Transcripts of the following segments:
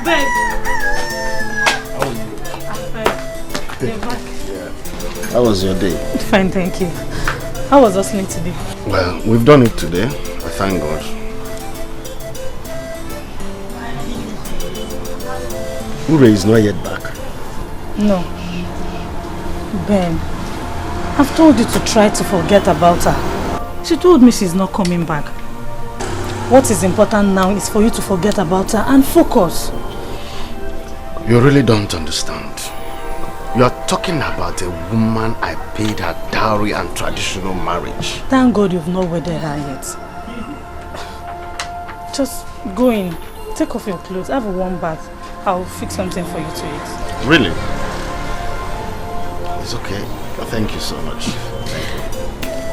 babe. How was your day? Fine, thank you. How was hustling today? Well, we've done it today. I thank God. Ure is not yet back. No. Ben, I've told you to try to forget about her. She told me she's not coming back. What is important now is for you to forget about her and focus. You really don't understand. You are talking about a woman I paid her dowry and traditional marriage. Thank God you've not wedded her yet. Just go in, take off your clothes, have a warm bath. I'll fix something for you to eat. Really? It's okay. Thank you so much. Thank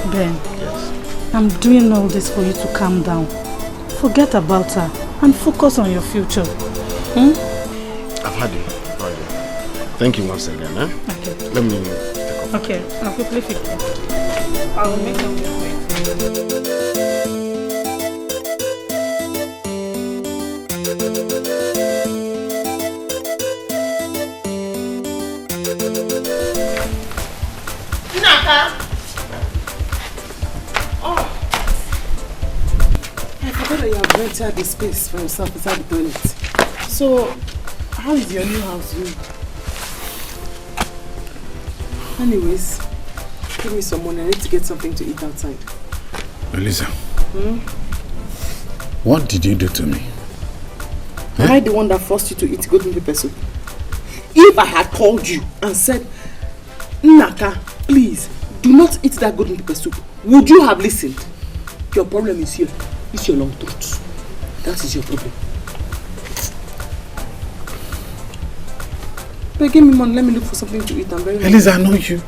you. Ben, yes. I'm doing all this for you to calm down. Forget about her and focus on your future. Hmm? I've had it. Thank you once again. Eh? Okay. Let me take off. Okay, I'll quickly fix it. I'll make them wait. Naka! Oh! I forgot that you have rented the space for yourself inside the toilet. So, how is your new house doing? Anyways, give me some money. I need to get something to eat outside. Elisa, what did you do to me? Am I the one that forced you to eat golden pepper soup? If I had called you and said, Naka, please, do not eat that golden pepper soup, would you have listened? Your problem is here. It's your long throat. That is your problem. But give me money, let me look for something to eat. I'm very hungry. Elisa, I know you.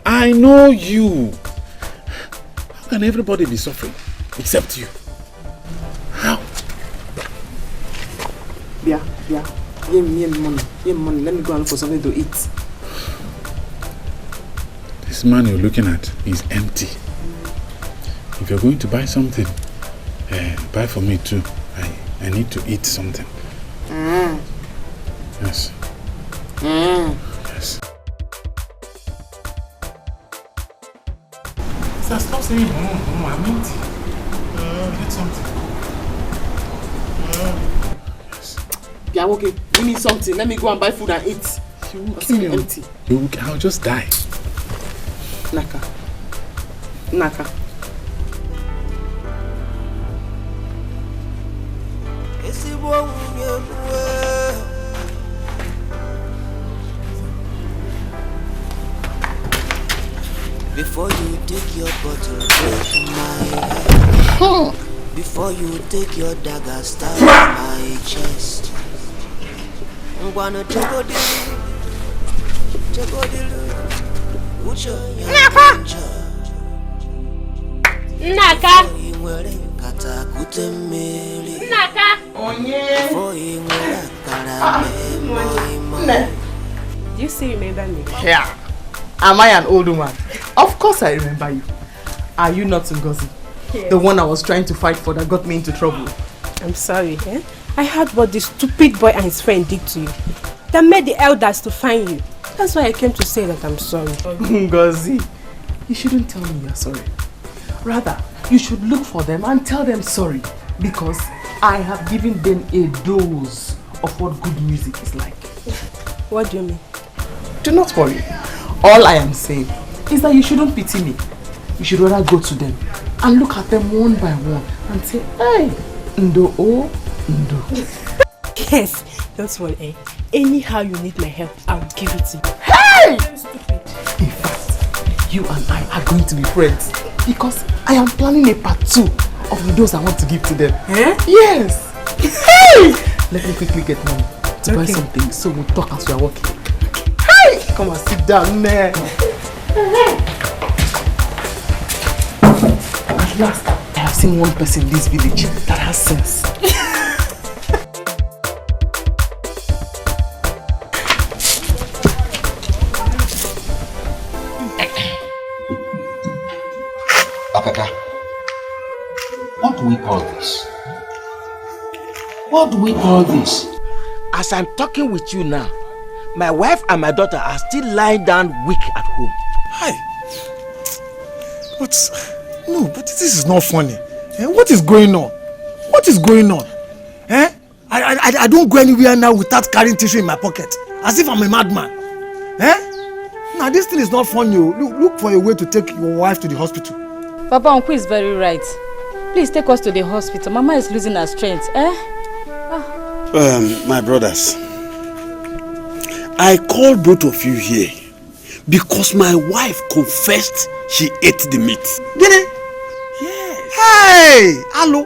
I know you. How can everybody be suffering except you? How? Yeah. Give me money. Give me money. Let me go and look for something to eat. This man you're looking at is empty. If you're going to buy something, buy for me too. I need to eat something. Yes. Yes. So stop saying, I'm empty. Get something. Yes. Yeah, okay. Give me something. Let me go and buy food and eat. You will kill me. Empty. I'll just die. Naka. Before you take your bottle, break my head. Before you take your dagger, stab my chest. I'm gonna take a Naka! Do you still remember me? Yeah. Am I an old woman? Of course I remember you. Are you not Ngozi? Yes. The one I was trying to fight for that got me into trouble. I'm sorry, eh? I heard what this stupid boy and his friend did to you. That made the elders to find you. That's why I came to say that I'm sorry. Ngozi, you shouldn't tell me you're sorry. Rather, you should look for them and tell them sorry. Because I have given them a dose of what good music is like. What do you mean? Do not worry. All I am saying is that you shouldn't pity me. You should rather go to them and look at them one by one and say, hey, Ndo, oh, Ndo. Yes, don't worry, eh? Anyhow you need my help, I'll give it to you. Hey! Stupid. In fact, you and I are going to be friends because I am planning a part 2 of the dose I want to give to them. Eh? Yes! Hey! Let me quickly get money to buy something so we'll talk as we are walking. Hey! Come and sit down there. At last, I have seen one person in this village that has sense. Akaka, what do we call this? What do we call this? As I'm talking with you now, my wife and my daughter are still lying down weak at home. Hi. But this is not funny. What is going on? What is going on? I don't go anywhere now without carrying tissue in my pocket, as if I'm a madman. Now this thing is not funny. Look for a way to take your wife to the hospital. Papa, Uncle is very right. Please take us to the hospital. Mama is losing her strength. My brothers, I called both of you here because my wife confessed she ate the meat. Did it? Yes. Hey, hello.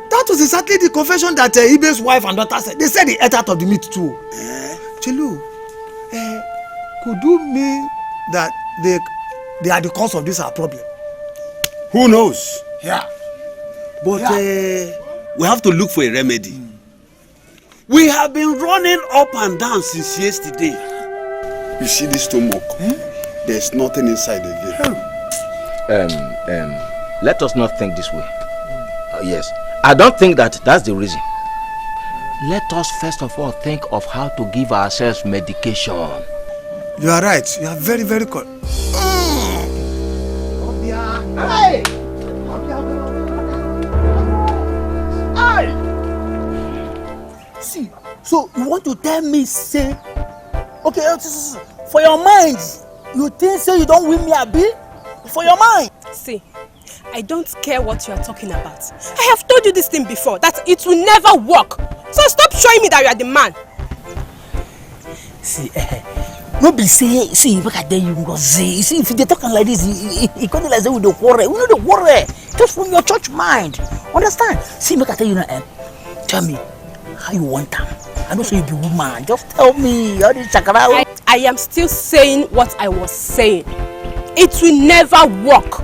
That was exactly the confession that Ibe's wife and daughter said. They said they ate out of the meat too. Chilu, could you mean that they are the cause of this our problem? Who knows? Yeah. But we have to look for a remedy. We have been running up and down since yesterday. You see this stomach? There's nothing inside again. Let us not think this way. Yes, I don't think that's the reason. Let us first of all think of how to give ourselves medication. You are right. You are very, very correct. Hey! See, so you want to tell me, say, okay, for your mind, you think say you don't win me a bill? For your mind. See, I don't care what you are talking about. I have told you this thing before, that it will never work. So stop showing me that you are the man. See, no be say, see, look at them, you go see, if they talking like this, you can't like that with the quarrel. We know the quarrel. Just from your church mind. Understand? See, look at you know, tell me how you want them. I know so you be woman. Just tell me all this chakra. I am still saying what I was saying. It will never work.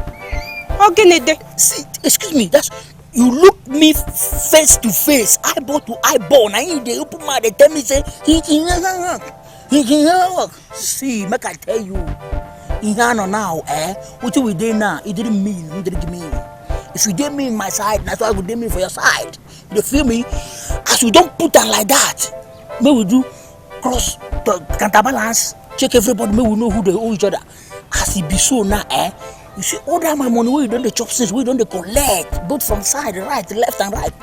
See, excuse me, that's you look me face to face, eyeball to eyeball. Now you they open my they tell me say he can work. See, make I tell you, now, what you did now, it didn't mean. If you didn't mean my side, that's why I would mean for your side. You feel me? As you don't put on like that, may we do cross the counterbalance, check everybody, may we know who they owe each other. As it be so now, you see, all that my money, we don't the chop since we don't the collect, both from side, right, left and right.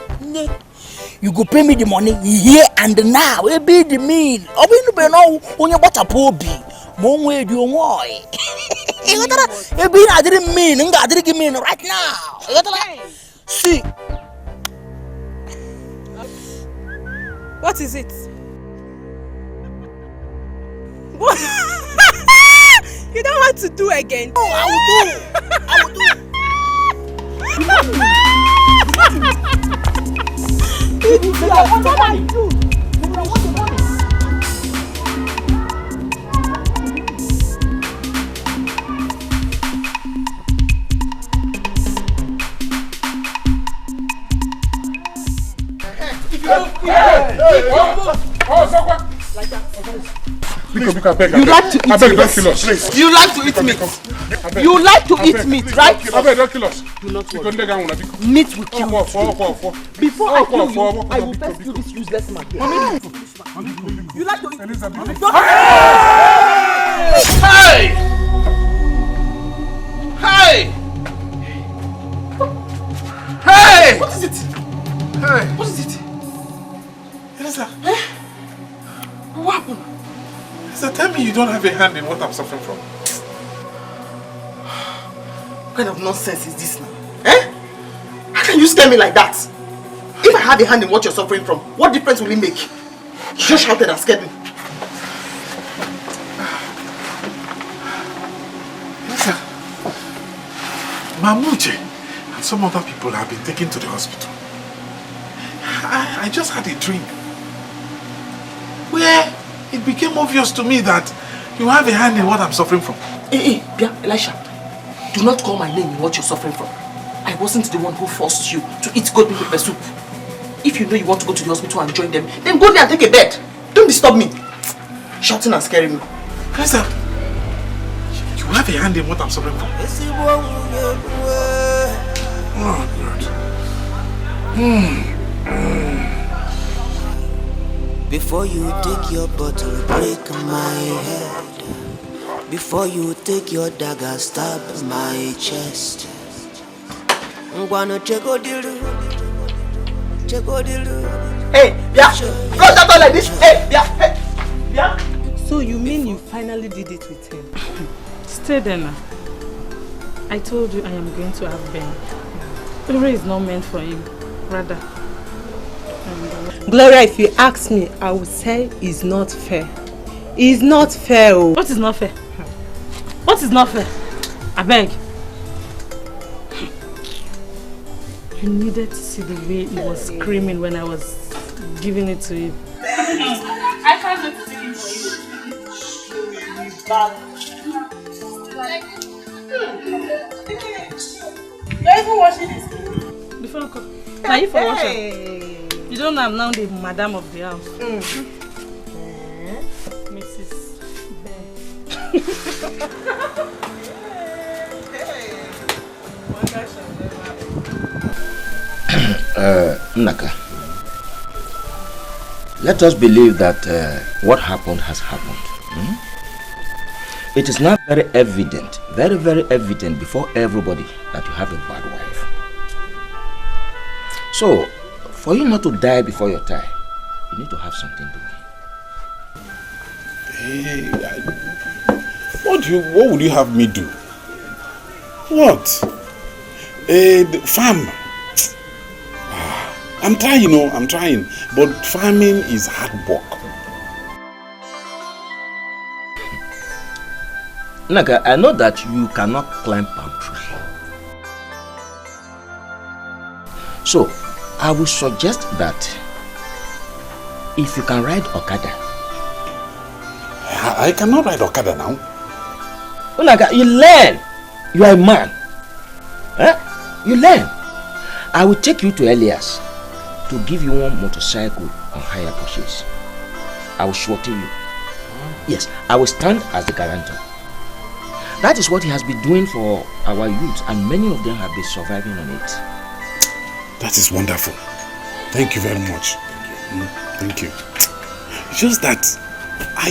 You go pay me the money here and now. It be the mean. I mean, you know when you bought a poby. Mom, where do you want? It be I didn't mean, and I didn't mean right now. See. What is it? You don't want to do again? No, I will do. You like to eat meat. You like to eat meat, right? Do not worry. Meat will kill you. Before I kill you, I will first kill this useless man. You like to eat meat? Hey! Hey! Hey! What is it? Hey! What is it? Elisa. What happened? Elisa, tell me you don't have a hand in what I'm suffering from. What kind of nonsense is this now? How can you scare me like that? If I had a hand in what you're suffering from, what difference will it make? You just shouted and scared me. Elisa, Mamuche and some other people have been taken to the hospital. I just had a dream where it became obvious to me that you have a hand in what I'm suffering from. Elisha, do not call my name in what you're suffering from. I wasn't the one who forced you to eat goat meat pepper soup. If you know you want to go to the hospital and join them, then go there and take a bed. Don't disturb me. Shouting and scaring me. Elisa, you have a hand in what I'm suffering from. Oh, God. Before you take your bottle, break my head. Before you take your dagger, stab my chest. Ngwano chego dilu. Hey, yeah. Flush that door like this. Hey, yeah. Hey, yeah. So you mean you finally did it with him? Stay there now. I told you I am going to have Ben. Gloria is not meant for him. Rather. Gloria, if you ask me, I would say it's not fair. It's not fair. Oh. What is not fair? What is not fair? I beg. You needed to see the way he was screaming when I was giving it to him. I can't wait to take him for you. You're even washing this? Before I come. Now you for washing. You don't know I'm now the madam of the house. Mrs. Naka, let us believe that what happened has happened. It is now very evident, very, very evident before everybody that you have a bad wife. So, for you not to die before your time, you need to have something doing. Hey, what would you have me do? What? Farm. I'm trying, I'm trying. But farming is hard work. Naga, I know that you cannot climb palm tree. So, I will suggest that if you can ride Okada. I cannot ride Okada now. Naga, you learn. You are a man. You learn. I will take you to Elias to give you one motorcycle on hire purchase. I will surety you. Yes, I will stand as the guarantor. That is what he has been doing for our youth, and many of them have been surviving on it. That is wonderful. Thank you very much. Thank you. It's just that I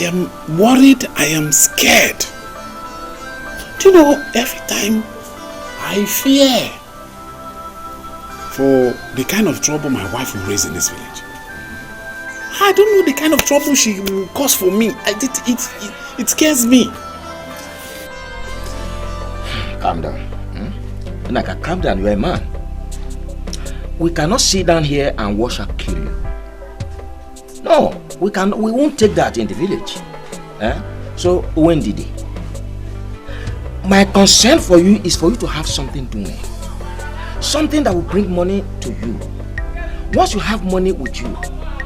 am worried, I am scared. Do you know, every time I fear for the kind of trouble my wife will raise in this village. I don't know the kind of trouble she will cause for me. It scares me. Calm down. Naka, calm down, you are a man. We cannot sit down here and watch her kill you. No, we won't take that in the village. So, when did it? My concern for you is for you to have something doing. Something that will bring money to you. Once you have money with you,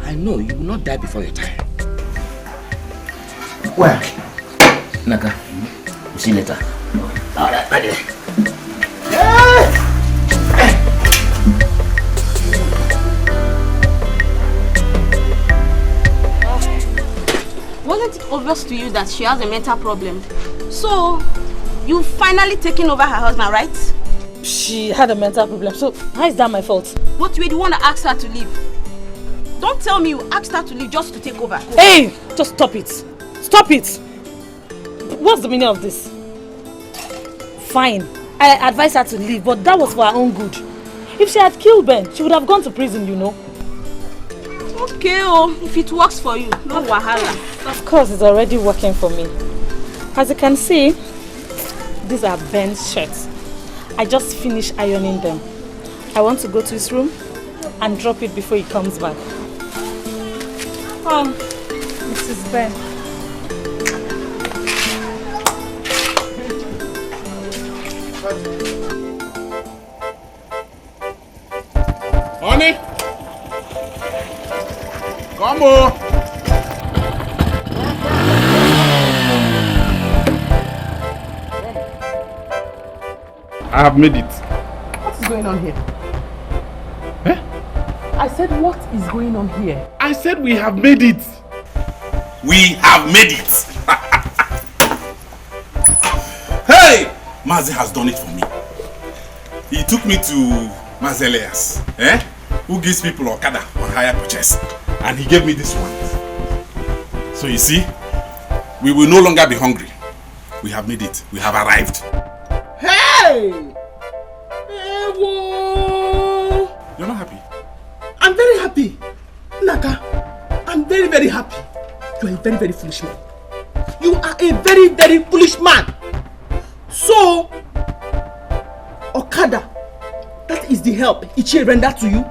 I know you will not die before your time. Well, Naka, we'll see you later. Alright, ready. Wasn't it obvious to you that she has a mental problem? So, you finally taken over her husband, right? She had a mental problem, so how is that my fault? But you were the one that asked her to leave. Don't tell me you asked her to leave just to take over. Hey! Just stop it. Stop it! What's the meaning of this? Fine, I advised her to leave, but that was for her own good. If she had killed Ben, she would have gone to prison, you know. Okay, if it works for you, no wahala. Of course, it's already working for me. As you can see, these are Ben's shirts. I just finished ironing them. I want to go to his room and drop it before he comes back. Oh, Mrs. Ben. Honey! Come on! I have made it. What is going on here? Eh? I said, what is going on here? I said we have made it. We have made it. Hey! Mazi has done it for me. He took me to Mazelias. who gives people Okada on hire purchase. And he gave me this one. So you see, we will no longer be hungry. We have made it. We have arrived. Hey! Hey, whoa! You're not happy? I'm very happy. Naka, I'm very, very happy. You are a very, very foolish man. You are a very, very foolish man. So, Okada, that is the help Ichie rendered to you?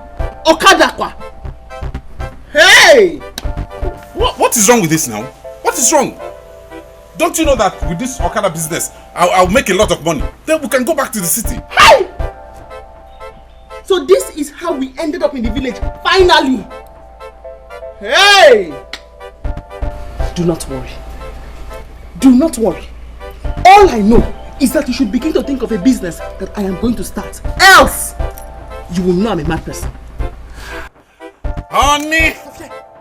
Okada kwa? Hey! What is wrong with this now? What is wrong? Don't you know that with this Okada business, I'll make a lot of money. Then we can go back to the city. Hey! So this is how we ended up in the village, finally. Hey! Do not worry. Do not worry. All I know is that you should begin to think of a business that I am going to start. Else, you will know I'm a mad person. Honey!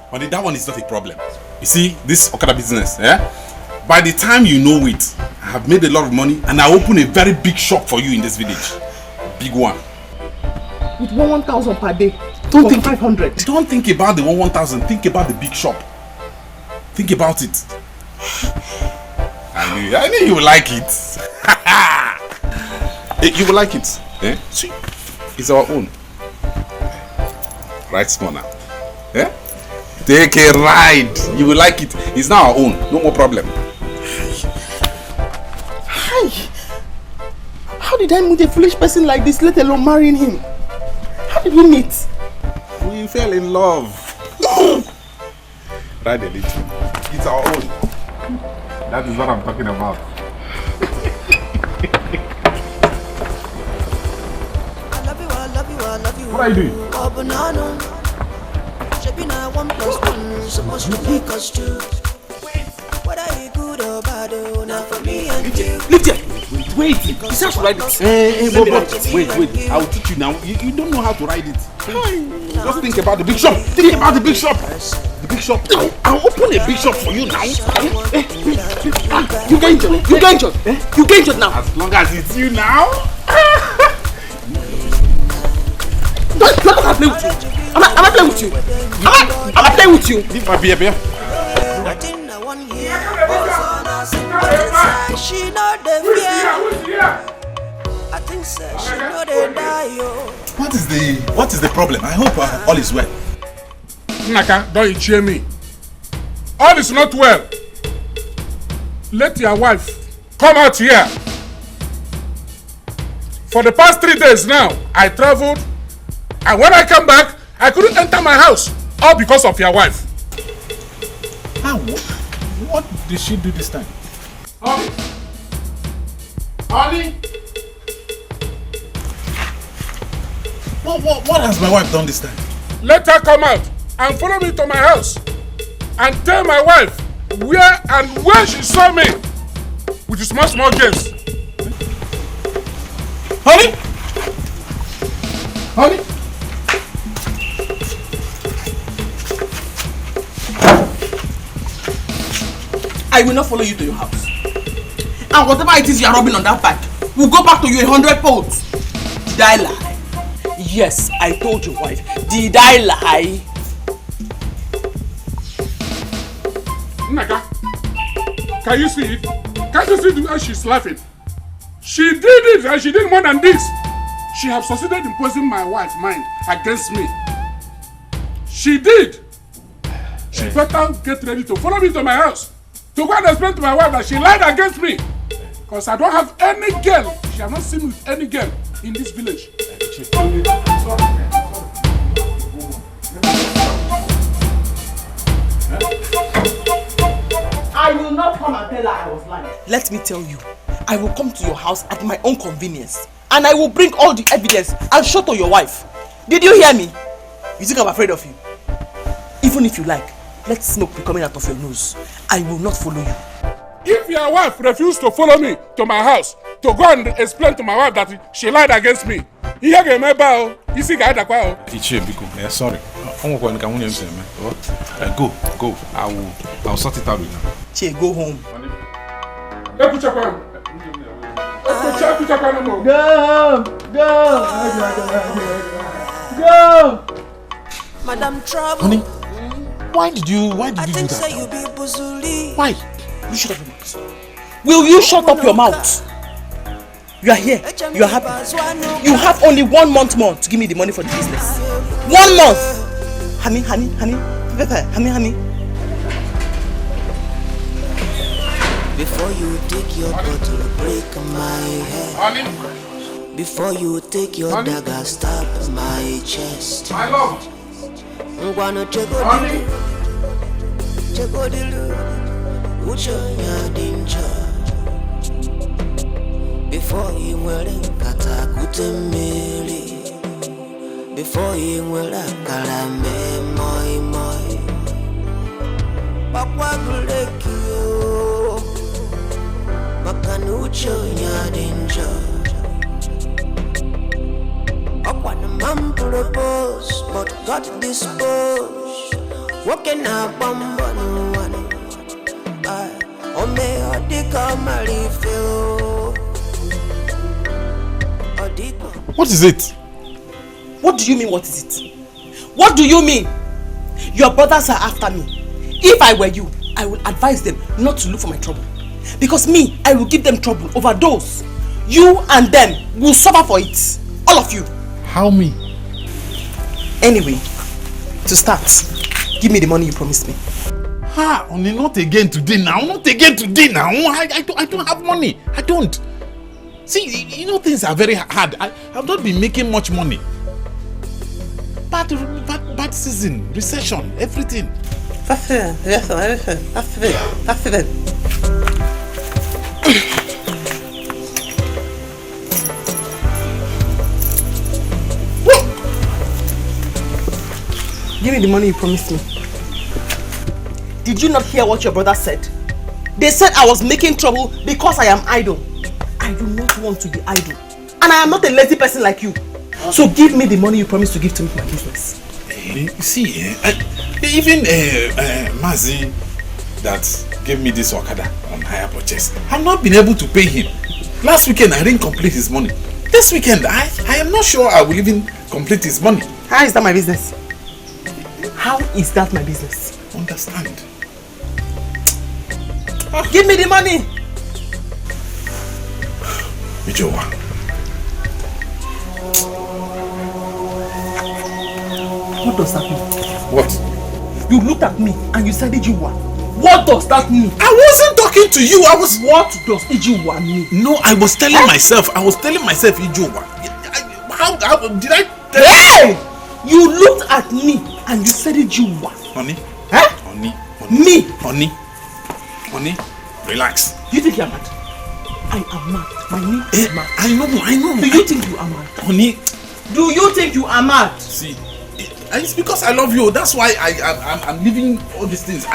Honey, that one is not a problem. You see, this Okada business, by the time you know it, I have made a lot of money and I open a very big shop for you in this village. Big one. With 1,000 per day. Don't think 500. Don't think about the 1,000. Think about the big shop. Think about it. I knew you will like it. You will like it. See, it's our own. Right, small now. Take a ride. You will like it. It's now our own. No more problem. Hi. How did I meet a foolish person like this, let alone marrying him? How did we meet? We fell in love. Ride a little. It's our own. That is what I'm talking about. What are you doing? Supposed to make us two. Whether you good or bad, not for me and you. Lift it. Wait. It's how to ride it. Wait. I will teach you now. You don't know how to ride it. Just think about the big shop. Think about the big shop. The big shop. I'll open a big shop for you now. You get injured. You get injured. You get injured now. As long as it's you now. Don't play with you. I'm not playing with you. I'm not playing with you. Leave my beer. She know the fear. I think so. She know they die. What is the problem? I hope all is well. Naka, don't you cheer me. All is not well. Let your wife come out here. For the past 3 days now, I traveled, and when I come back, I couldn't enter my house, all because of your wife. How? What did she do this time? Honey? What has my wife done this time? Let her come out and follow me to my house and tell my wife where and when she saw me with the small girls. Honey? I will not follow you to your house. And whatever it is you are rubbing on that bag, we'll go back to you 100 folds. Did I lie? Yes, I told your wife. Did I lie? Naka, can you see it? Can't you see the way she's laughing? She did it and she did more than this. She has succeeded in poisoning my wife's mind against me. She did. She better get ready to follow me to my house. To go and explain to my wife that she lied against me. Because I don't have any girl. She has not seen me with any girl in this village. I will not come and tell her I was lying. Let me tell you, I will come to your house at my own convenience. And I will bring all the evidence and show to your wife. Did you hear me? You think I'm afraid of you? Even if you like, let smoke be coming out of your nose. I will not follow you. If your wife refused to follow me to my house to go and explain to my wife that she lied against me, you remember, you see, sorry. Go. I'll sort it out with her. Che, go home. Go! Madam Trouble. Honey, why did you do that? You be Buzuli. Why? You shut up your mouth. Will you shut up your mouth? You are here. You are happy. You have only 1 month more to give me the money for the business. 1 month. Honey. Before you take your bottle, break my head. Honey. Before you take your dagger, stab my chest. My love. I'm gonna check before you will kata kutemeli. Before you will kalame moi moi. Papa gulekio. Makanucho nyadinja. I want a man propose, but got disposed. Walking up on one. Oh, may I What is it? What do you mean, what is it? What do you mean? Your brothers are after me. If I were you, I would advise them not to look for my trouble. Because me, I will give them trouble, overdose. You and them will suffer for it. All of you. How me? Anyway, to start, give me the money you promised me. Only not again today now. Not again today now. I don't have money. I don't. See, you know things are very hard. I've not been making much money. Bad season, recession, everything. That's it. Yes, that's it. Give me the money you promised me. Did you not hear what your brother said? They said I was making trouble because I am idle. I do not want to be idle. And I am not a lazy person like you. So give me the money you promised to give to me for my business. You see, even Mazi that gave me this Okada on hire purchase, I've not been able to pay him. Last weekend I didn't complete his money. This weekend I am not sure I will even complete his money. How is that my business? How is that my business? Understand. Give me the money! Ijowa. What does that mean? What? You looked at me and you said Ijowa. What does that mean? I wasn't talking to you. I was. What does Ijowa mean? No, I was telling myself. Ijowa. How did I tell you? Hey! You looked at me and you said Ijowa. Honey? Huh? Honey? Me? Honey? Relax. You think you're mad? I am mad. My name is mad. I know. Do you think you are mad? Honey? Do you think you are mad? See, it's because I love you. That's why I'm leaving all these things.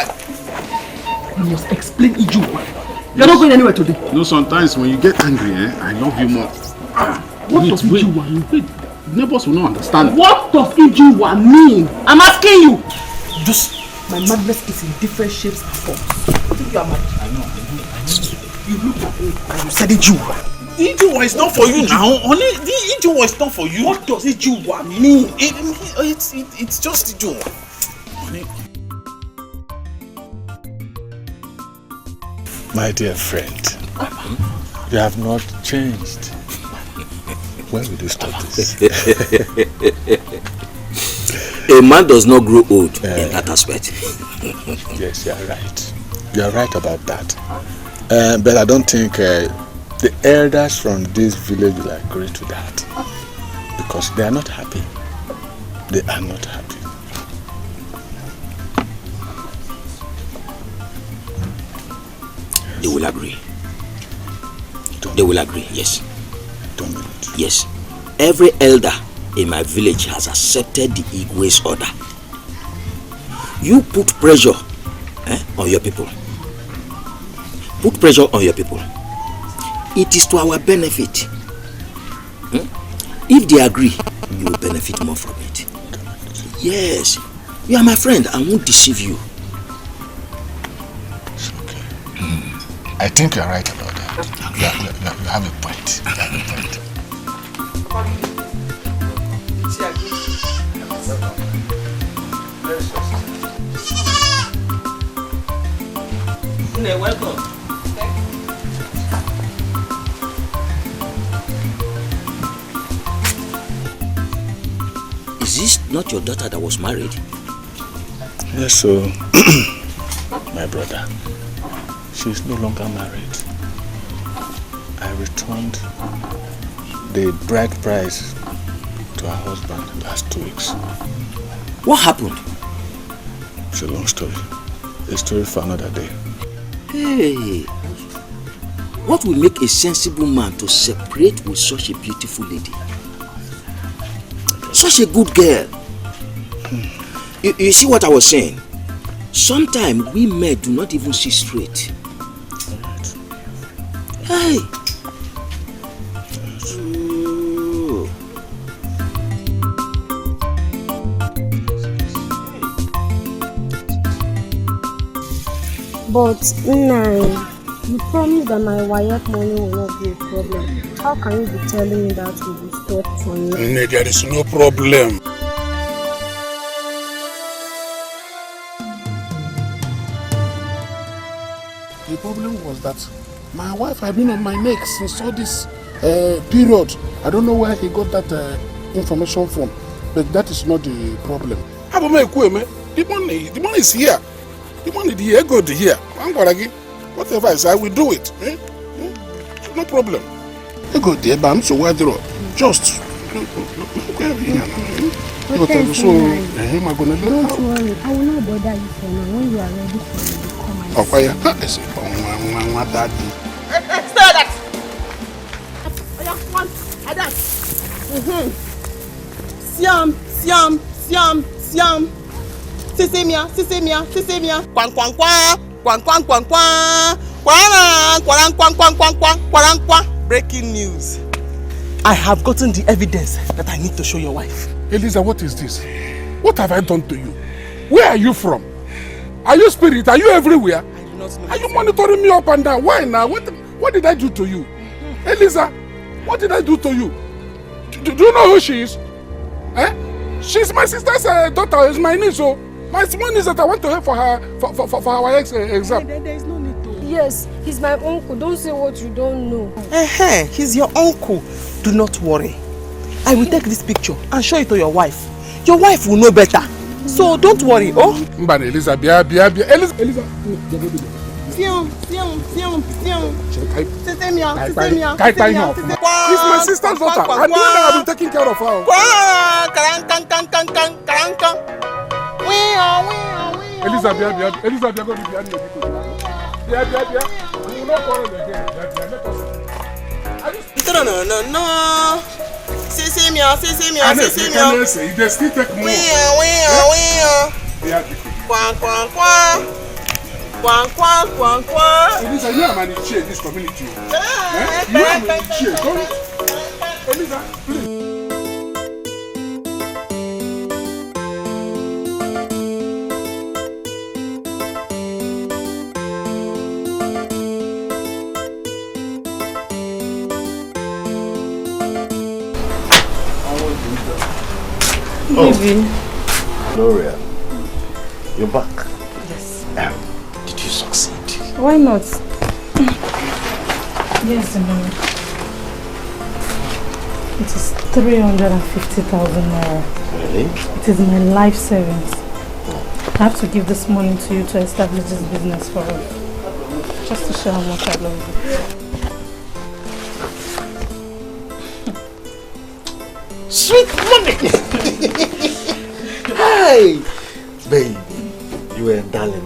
You must explain Ijowa. You're not going anywhere today. No, sometimes when you get angry, I love you more. What does Ijowa mean? Neighbors will not understand. What does Ijowa mean? I'm asking you. Just. My madness is in different shapes and forms. You think you are mad? I know. You looked at me and you said Ijowa. Ijowa is not for you now. Honey, the Ijowa is not for you. What does Ijowa mean? It's just Ijowa. Honey. My dear friend, you have not changed. When will you stop this? A man does not grow old in that aspect. Yes, you are right. You are right about that. But I don't think the elders from this village will agree to that. Because they are not happy. They are not happy. They will agree. They will agree, yes. Yes. Every elder in my village has accepted the Igwe's order. You put pressure on your people. Put pressure on your people. It is to our benefit. If they agree, you will benefit more from it. Yes. You are my friend. I won't deceive you. It's okay. I think you are right about that. You have a point. You have a point. Dikeh, welcome. Is this not your daughter that was married? Yes, so my brother, she is no longer married. I returned the bride price to her husband last 2 weeks. What happened? It's a long story. A story for another day. Hey, what will make a sensible man to separate with such a beautiful lady? Such a good girl. You see what I was saying? Sometimes we men do not even see straight. Hey. But Nai, you promised that my wife money will not be a problem. How can you be telling me that will be stopped for me? There is no problem. The problem was that my wife had been on my neck since all this period. I don't know where he got that information from, but that is not the problem. The money is here. The money is here, go to here. Whatever I say, I will do it. No problem. You go there, but I'm so wide through. Just. Don't worry, I will not bother you for now. When you are ready for me, come and Stay that! Siam. Sisemia. Kwang. Breaking news. I have gotten the evidence that I need to show your wife. Eliza, what is this? What have I done to you? Where are you from? Are you spirit? Are you everywhere? I do not know. Are you monitoring me up and down? Why now? What did I do to you? Eliza, what did I do to you? Do you know who she is? She's my sister's daughter. It's my niece. So my small niece that I went to her for our exam. There is no need to. Yes, he's my uncle. Don't say what you don't know. He's your uncle. Do not worry. I will take this picture and show it to your wife. Your wife will know better. So don't worry, oh? Mbana Eliza, Eliza. It's my sister's daughter. I'm the one that have been taking care of her. Eliza, Eliza, go to the we will not quarrel again. No. See me. They still take more. Quang. Eliza, you are managing this community. You are managing. Eliza, please. Baby. Gloria, you're back. Yes. Did you succeed? Why not? Yes, Mama. It is 350,000 naira. Really? It is my life savings. I have to give this money to you to establish this business for us. Just to show how much I love you. Sweet money! Hi! Baby, you were a darling.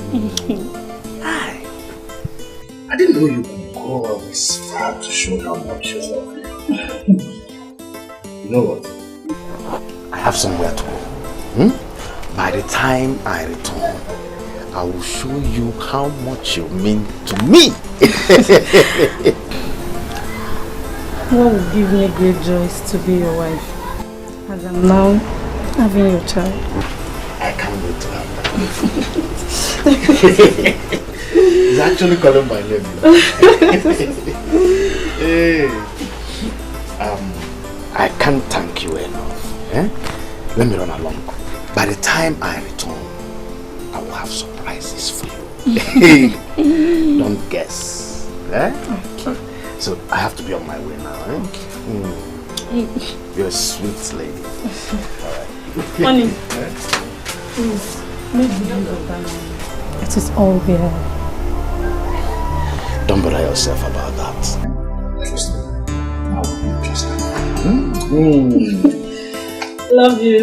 Hi! I didn't know you could go all this far to show how much you love me. You know what? I have somewhere to go. By the time I return, I will show you how much you mean to me. What would give me great joy is to be your wife. As I'm now having your child. I can't wait to have that. He's actually calling my name. Hey. I can't thank you enough. Let me run along. By the time I return, I will have surprises for you. Don't guess. Eh? Okay. So I have to be on my way now. Eh? Okay. You're a sweet lady. Alright. Honey, please, make the use of that money. It is all there. Don't bother yourself about that. Trust me. I will be interested. Love you.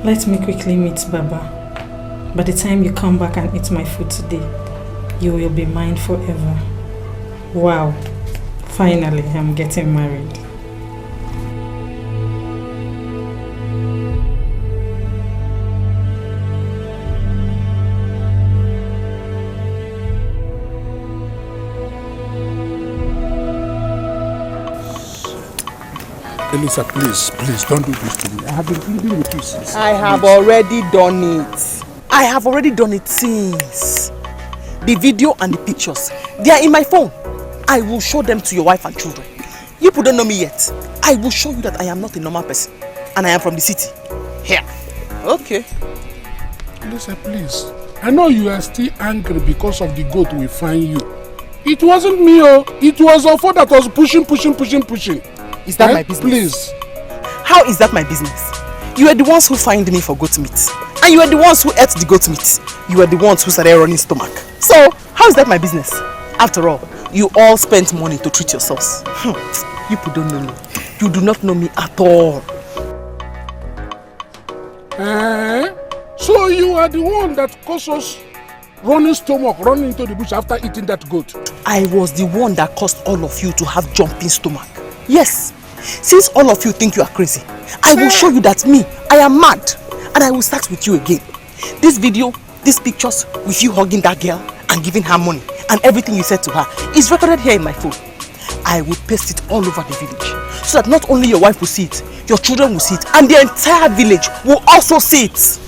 Let me quickly meet Baba. By the time you come back and eat my food today, you will be mine forever. Wow. Finally, I'm getting married. Elisa, please, don't do this to me. I have been pleading with you since. I have already done it. I have already done it since. The video and the pictures, they are in my phone. I will show them to your wife and children. You people don't know me yet. I will show you that I am not a normal person. And I am from the city. Here. Okay. Elisa, please. I know you are still angry because of the goat we find you. It wasn't me, oh. It was Ofo that was pushing. Is that my business? Please. How is that my business? You are the ones who find me for goat meat. And you are the ones who ate the goat meat. You are the ones who started running stomach. So, how is that my business? After all, you all spent money to treat yourselves. You people don't know me. You do not know me at all. So you are the one that caused us running stomach, running into the bush after eating that goat? I was the one that caused all of you to have jumping stomach. Yes, since all of you think you are crazy, I will show you that I am mad. And I will start with you again. This video, these pictures with you hugging that girl and giving her money and everything you said to her is recorded here in my phone. I will paste it all over the village so that not only your wife will see it, your children will see it, and the entire village will also see it.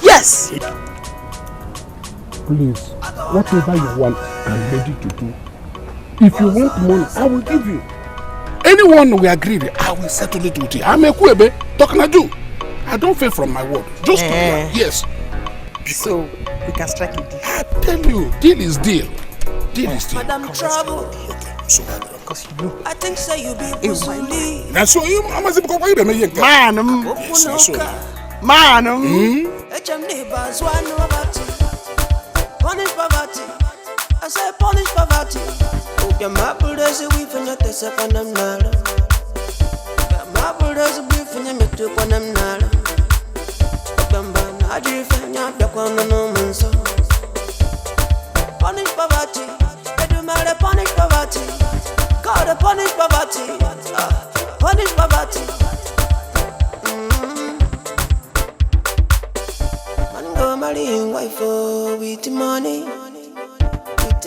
Yes! Please, whatever you want, I'm ready to do. If you want money, I will give you. Anyone we agree with, I will settle it with you. I'm a Kwebe, talking to you. I don't fail from my word. Just yes. So, we can strike a deal. I tell you, deal is deal. Deal is deal. Madam Trouble. So, because you know. I think so you be Busuli. That's so you must be going to be a man. HM neighbors want know about it. Punish poverty. I say punish poverty. Your maple does it with your test upon them now. Your maple does it with your metal upon them now. I defend your black one no man so. Punish poverty. I do matter punish poverty. God punish poverty. Punish poverty. Man go marrying wife with money.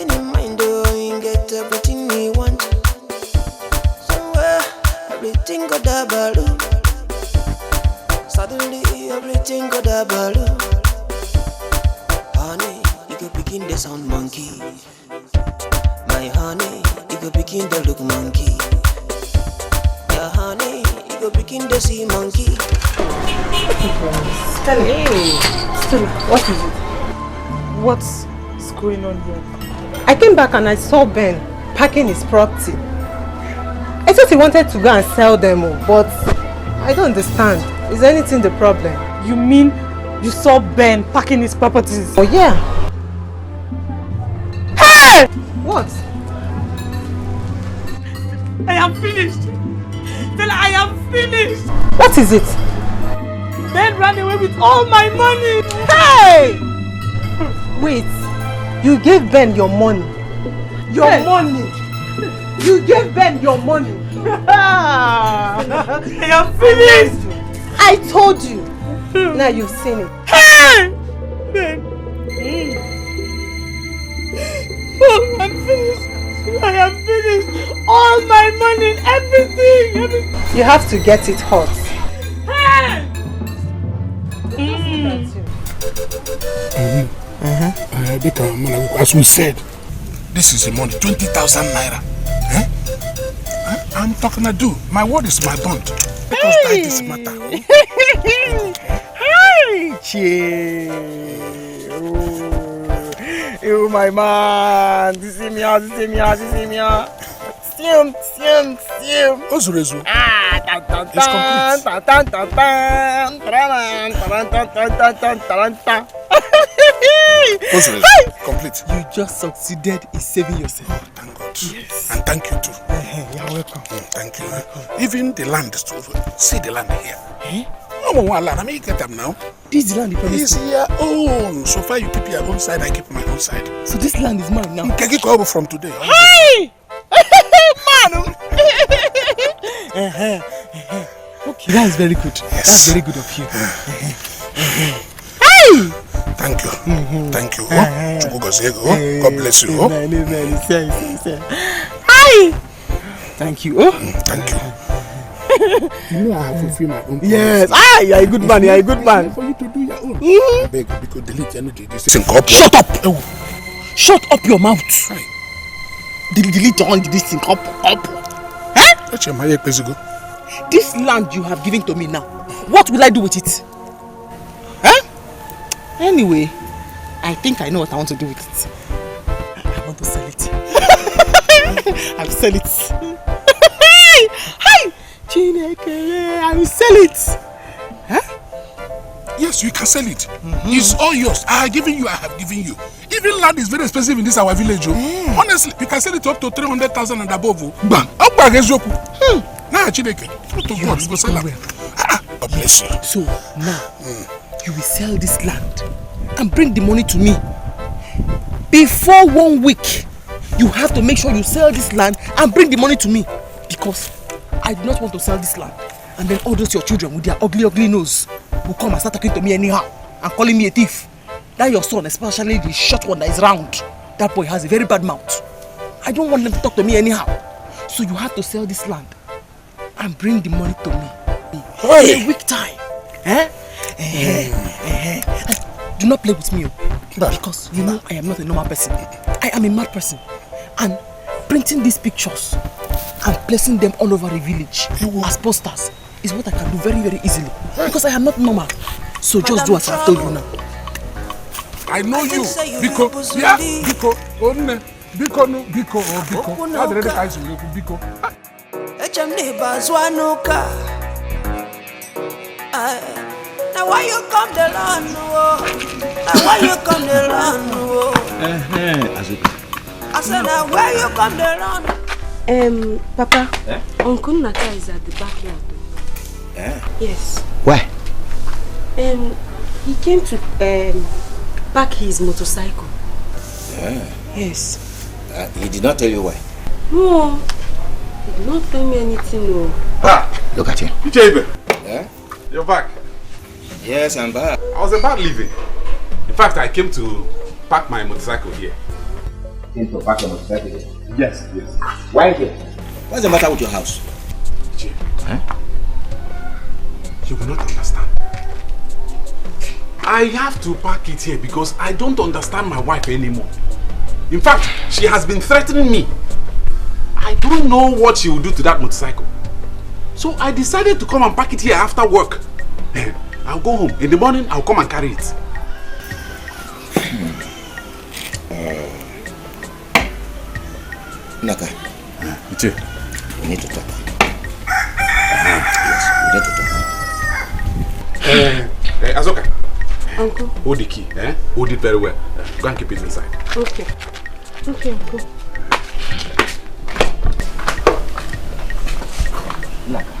In mind, you get everything you want. Somewhere, everything got a balloon. Suddenly, everything got a balloon. Honey, you go begin the sound monkey. My honey, you go begin the look monkey. Yeah, honey, you go begin the see monkey. Stella, what is it? What's going on here? I came back and I saw Ben packing his property. I thought he wanted to go and sell them, but I don't understand. Is anything the problem? You mean you saw Ben packing his properties? Oh yeah. Hey! What? I am finished. Stella, I am finished. What is it? Ben ran away with all my money. Hey! Wait. You gave Ben your money. Your money. You gave Ben your money. I am finished. I told you. Now you've seen it. Hey! Ben. Oh, I'm finished. I am finished. All my money, everything. You have to get it hot. Hey! As we said, this is the money, 20,000 naira. I'm talking to do. My word is my bond. Let us die this matter. Hi, Che. Oh, my man. This is me. Sim. Ozurezu. Ozurezu, complete. You just succeeded in saving yourself. Oh, thank God. Yes. And thank you too. You're welcome. Thank you. Even the land is too. See the land here. No one land. I mean, you get them now. This is the land you promised. It's your own. So far you keep your own side, I keep my own side. So this land is mine now. Can get over from today. Hey! Man! Okay, that is very good. Yes. That's very good of you. Hey! Thank you. Thank you. God bless you. Hi! Thank you. Thank you. You know I have fulfilled my own. Yes. You're a good man. You're a good man. For you to do your own. Beg, because delete energy. Shut up! Shut up your mouth. Delete on this thing up. This land you have given to me now, what will I do with it? Anyway, I think I know what I want to do with it. I want to sell it. I'll sell it. Hi! Chineke, I will sell it. Yes, you can sell it. It's all yours. I have given you. Even land is very expensive in this our village. Honestly, you can sell it up to 300,000 and above. Bam! Now, Chineke, God go sell it. God bless you. So now, you will sell this land and bring the money to me. Before 1 week, you have to make sure you sell this land and bring the money to me. Because I do not want to sell this land. And then all those your children with their ugly nose will come and start talking to me anyhow and calling me a thief. That your son, especially the short one that is round, that boy has a very bad mouth. I don't want them to talk to me anyhow. So you have to sell this land and bring the money to me. In a week time. Do not play with me, because you know I am not a normal person. I am a mad person. And printing these pictures and placing them all over the village as posters is what I can do very, very easily. Because I am not normal. So just do as I told you now. I know you. Because, now why you come the land? Now why you come the land? I said now why you come the land? Papa, Uncle Naka is at the backyard. Yes. Why? He came to park his motorcycle. Yes. He did not tell you why? No. He did not tell me anything, no. Look at him. You're back. Yes, I'm back. I was about leaving. In fact, I came to park my motorcycle here. Came to park your motorcycle here? Yes. Why here? What's the matter with your house? Jim, you will not understand. I have to park it here because I don't understand my wife anymore. In fact, she has been threatening me. I don't know what she will do to that motorcycle. So I decided to come and park it here after work. I'll go home. In the morning, I'll come and carry it. Naka. We need to talk. Yes, we need to talk. Azoka. Uncle. Hold the key. Hold it very well. Go and keep it inside. Okay. Okay, Uncle. Naka.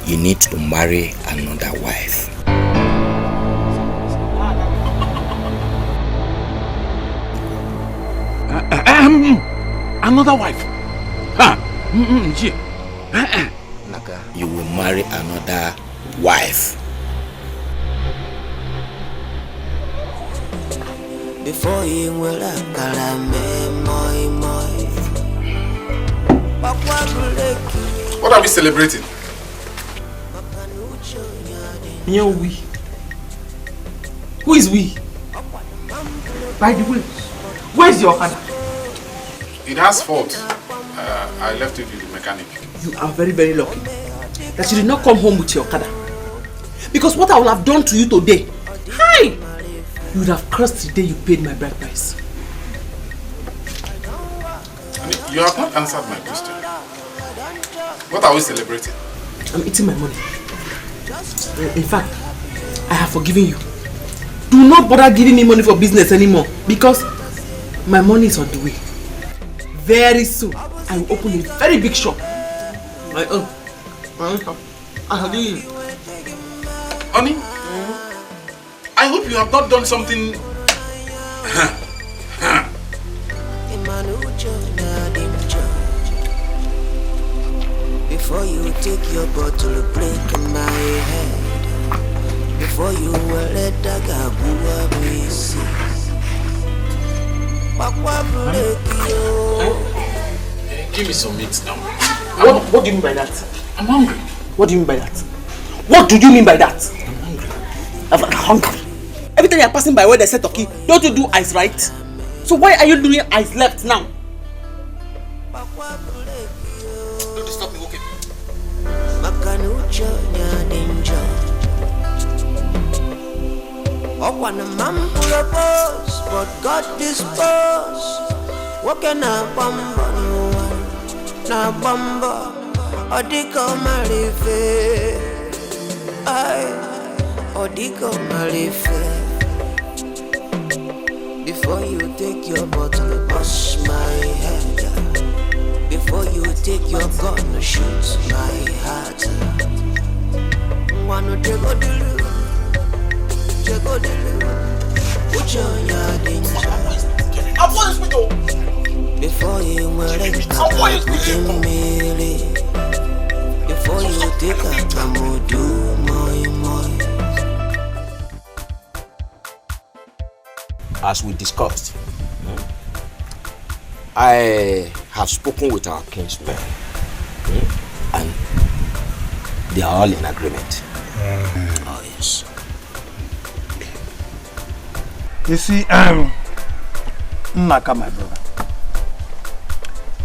You need to marry another wife. Another wife? Naka, you will marry another wife. Before you will What are we celebrating? Yeah, we. Who is we? By the way, where is your father? It has fault. I left it with the mechanic. You are very, very lucky that you did not come home with your Okada. Because what I will have done to you today, hi, you would have cursed the day you paid my bride price. You have not answered my question. What are we celebrating? I'm eating my money. In fact, I have forgiven you. Do not bother giving me money for business anymore because my money is on the way. Very soon, I will open a very big shop. My own. Honey, I hope you have not done something. Before you take your bottle, break my head. Before you let that Give me some meat now. What do you mean by that? I'm hungry. What do you mean by that? What do you mean by that? I'm hungry. I'm hungry. Every time you're passing by where they say turkey, don't you do eyes right? So why are you doing eyes left now? Don't disturb me, okay? Up on a man full of us, but God dispose. What can I bamba no one? Na bamba, Odiko Marife. I, Odiko Marife. Before you take your bottle, wash my head. Before you take your gun, shoot my heart. One take a delu. Before you before you take a do moi. As we discussed, I have spoken with our kinsmen, and they are all in agreement. Oh yes. You see, Naka, my brother.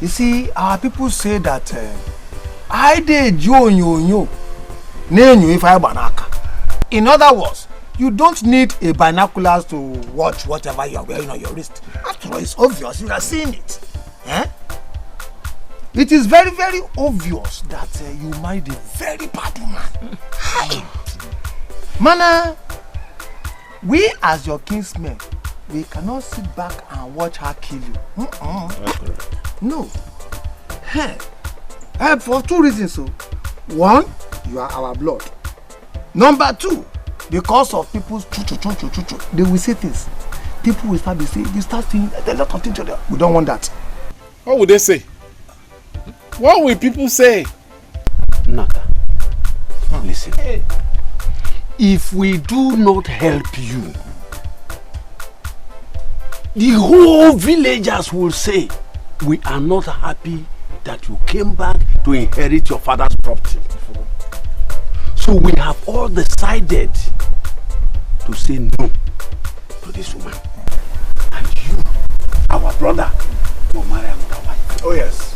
You see, our people say that I did yo. If I banaka. In other words, you don't need a binoculars to watch whatever you are wearing on your wrist. After all, it's obvious. You are seeing it. Eh? It is very, very obvious that you married a very bad woman. Mana, we as your kinsmen, we cannot sit back and watch her kill you. No. Hey. For two reasons. So, one, you are our blood. Number two, because of people's they will say things. People will start saying, a lot of things. We don't want that. What would they say? What will people say? Naka, listen. If we do not help you, the whole villagers will say we are not happy that you came back to inherit your father's property. So we have all decided to say no to this woman. And you, our brother, will marry another wife. Oh yes.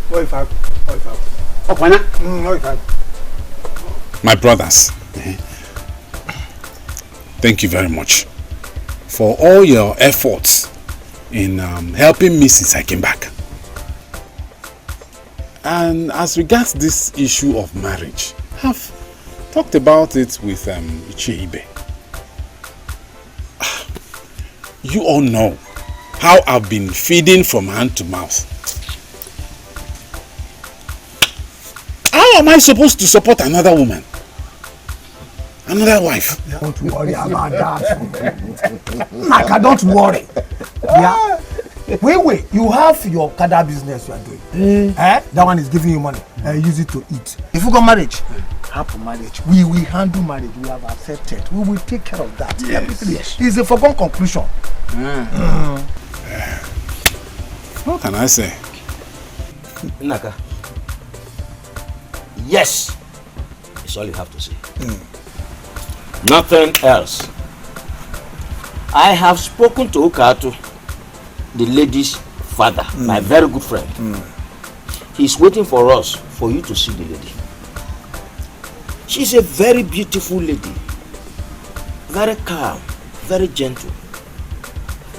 What if I? My brothers, thank you very much for all your efforts in helping me since I came back. And as regards this issue of marriage, I've talked about it with Icheibe. You all know how I've been feeding from hand to mouth. How am I supposed to support another woman? Another wife? Don't worry about that. Naka, don't worry. Yeah. Wait. You have your Kada business you are doing. That one is giving you money. Use it to eat. If you got marriage, happy marriage. We will handle marriage. We have accepted. We will take care of that. Yes. Everything is a foregone conclusion. What can I say? Naka. Yes. That's all you have to say. Nothing else. I have spoken to Ukatu, the lady's father, my very good friend. He's waiting for us, for you to see the lady. She's a very beautiful lady. Very calm, very gentle.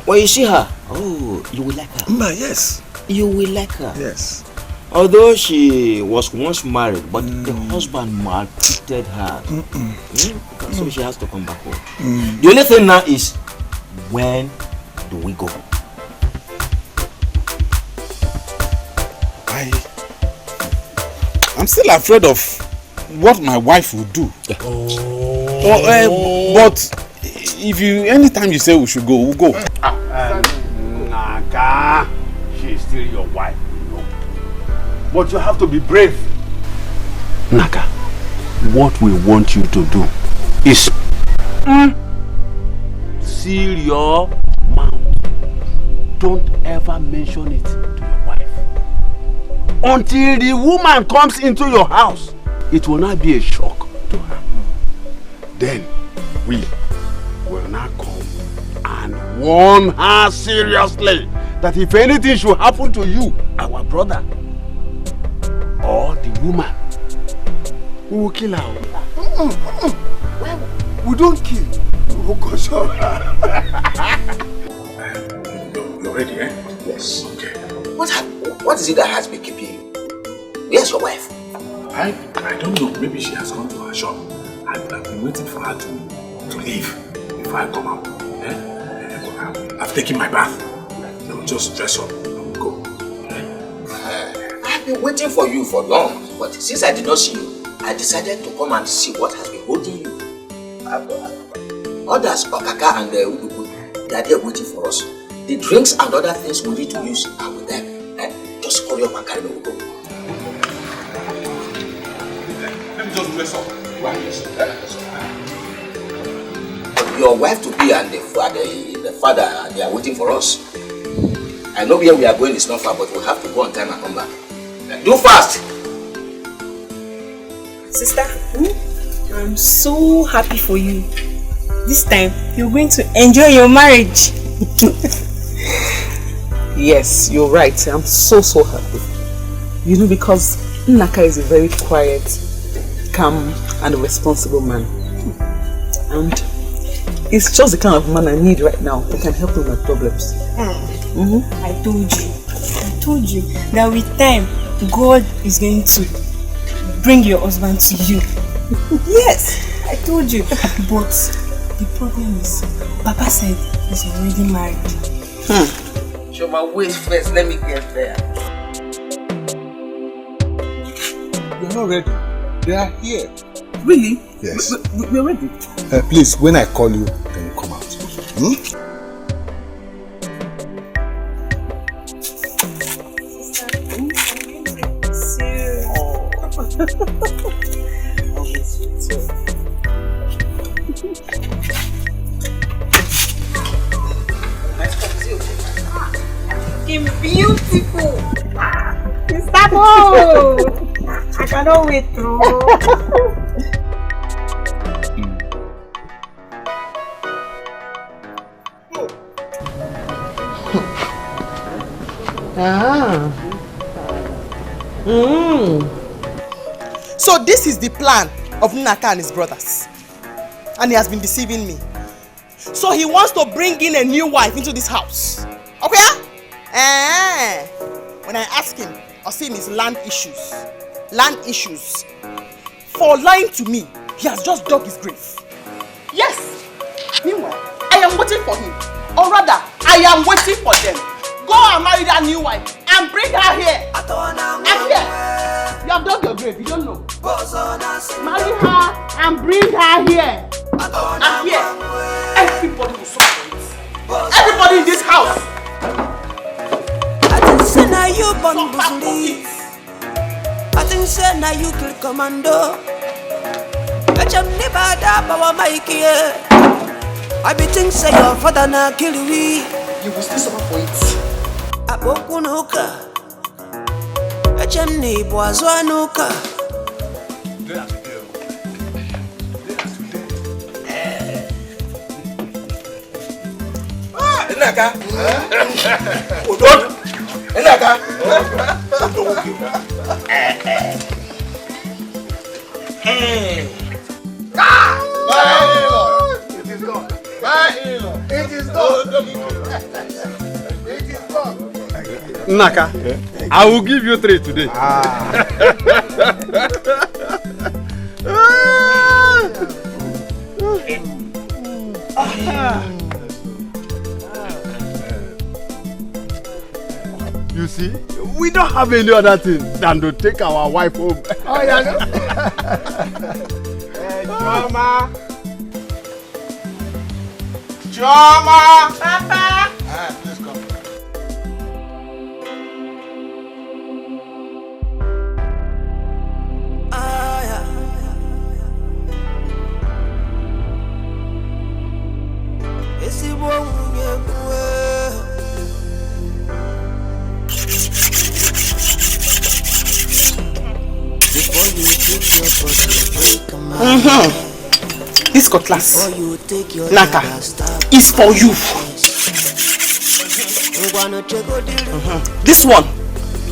When you see her, oh, you will like her. Ma, yes. You will like her. Yes. Although she was once married, but the husband maltreated her. So she has to come back home. The only thing now is, when do we go? I'm still afraid of what my wife will do. But anytime you say we should go, we'll go. Naga, she's still your wife, you know. But you have to be brave. Naga, what we want you to do is seal your mouth. Don't ever mention it to your wife. Until the woman comes into your house, it will not be a shock to her. Then we will now come and warn her seriously that if anything should happen to you, our brother, or the woman, we will kill her. We don't kill. We will console her. You're ready, eh? Yes. Okay. What is it that has been keeping you? Where's your wife? I don't know. Maybe she has gone to her shop. I've been waiting for her to leave before I come out. I've taken my bath. I'll just dress up and we'll go. I've been waiting for you for long, but since I did not see you, I decided to come and see what has been holding you. Others, Okaka and Udugu, they are there waiting for us. The drinks and other things we need to use are with them. Just hurry up and carry me, we'll go. Let me just dress up. Your wife to be and the father, they are waiting for us. I know where we are going is not far, but we'll have to go on time and come back. Do fast! Sister, I'm so happy for you. This time, you're going to enjoy your marriage. Yes, you're right. I'm so happy. You know, because Nnaka is a very quiet, calm and responsible man. And it's just the kind of man I need right now that can help me with my problems. I told you that with time, God is going to bring your husband to you. Yes, I told you. But the problem is, Papa said he's already married. Show my waist first, let me get there. You're not ready. They are here. Really? Yes. We're ready. Please, when I call you, then you come out. Beautiful. Sister Mo! I cannot wait through. So this is the plan of Nnaka and his brothers. And he has been deceiving me. So he wants to bring in a new wife into this house. Okay? When I ask him, I'll say it's land issues. Land issues. For lying to me, he has just dug his grave. Yes! Meanwhile, I am waiting for him. Or rather, I am waiting for them. Go and marry that new wife and bring her here. And here, you have dug your grave, you don't know. Marry her and bring her here. And here, everybody will suffer for it. Everybody in this house. I think say now you born Busuli. I think say now you kill commando. I never die power Mikey. I be think say your father na kill we. You will still suffer for it. Abokunuka. Echemni boazwanuka. Nnaka. Nnaka. Naka, I will give you 3 today. You see, we don't have any other thing than to take our wife home. Oh, yeah. Choma! Choma! Papa! Please come. This cutlass, Naka, is for you. This one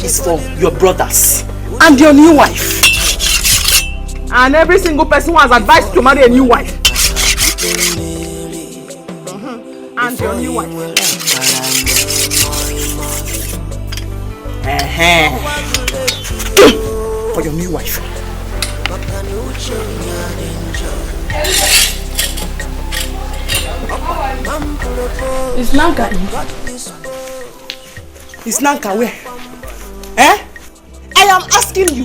is for your brothers and your new wife. And every single person who has advised to marry a new wife. And your new wife. For your new wife. Is Nanka in? Is Nanka where? Eh? I am asking you.